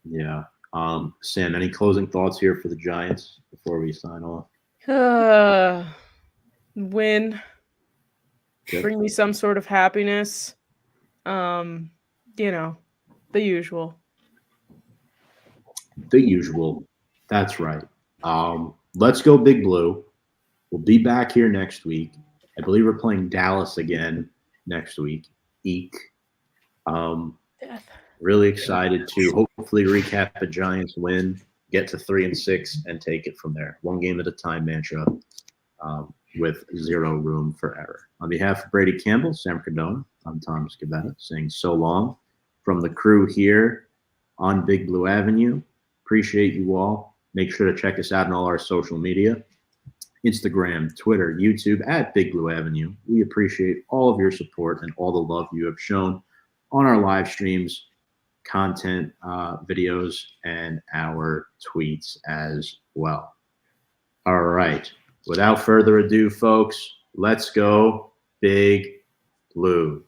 Yeah. Sam, any closing thoughts here for the Giants before we sign off? Win. Good. Bring me some sort of happiness. The usual. The usual. That's right. Let's go Big Blue. We'll be back here next week. I believe we're playing Dallas again next week. Eek. Really excited to hopefully recap the Giants win, get to 3-6, and take it from there. 1 game at a time mantra with 0 room for error. On behalf of Brady Campbell, Sam Cardona, I'm Tom Scavetta saying so long from the crew here on Big Blue Avenue. Appreciate you all. Make sure to check us out on all our social media. Instagram, Twitter, YouTube, at Big Blue Avenue. We appreciate all of your support and all the love you have shown on our live streams, content, videos, and our tweets as well. All right. Without further ado, folks, let's go Big Blue.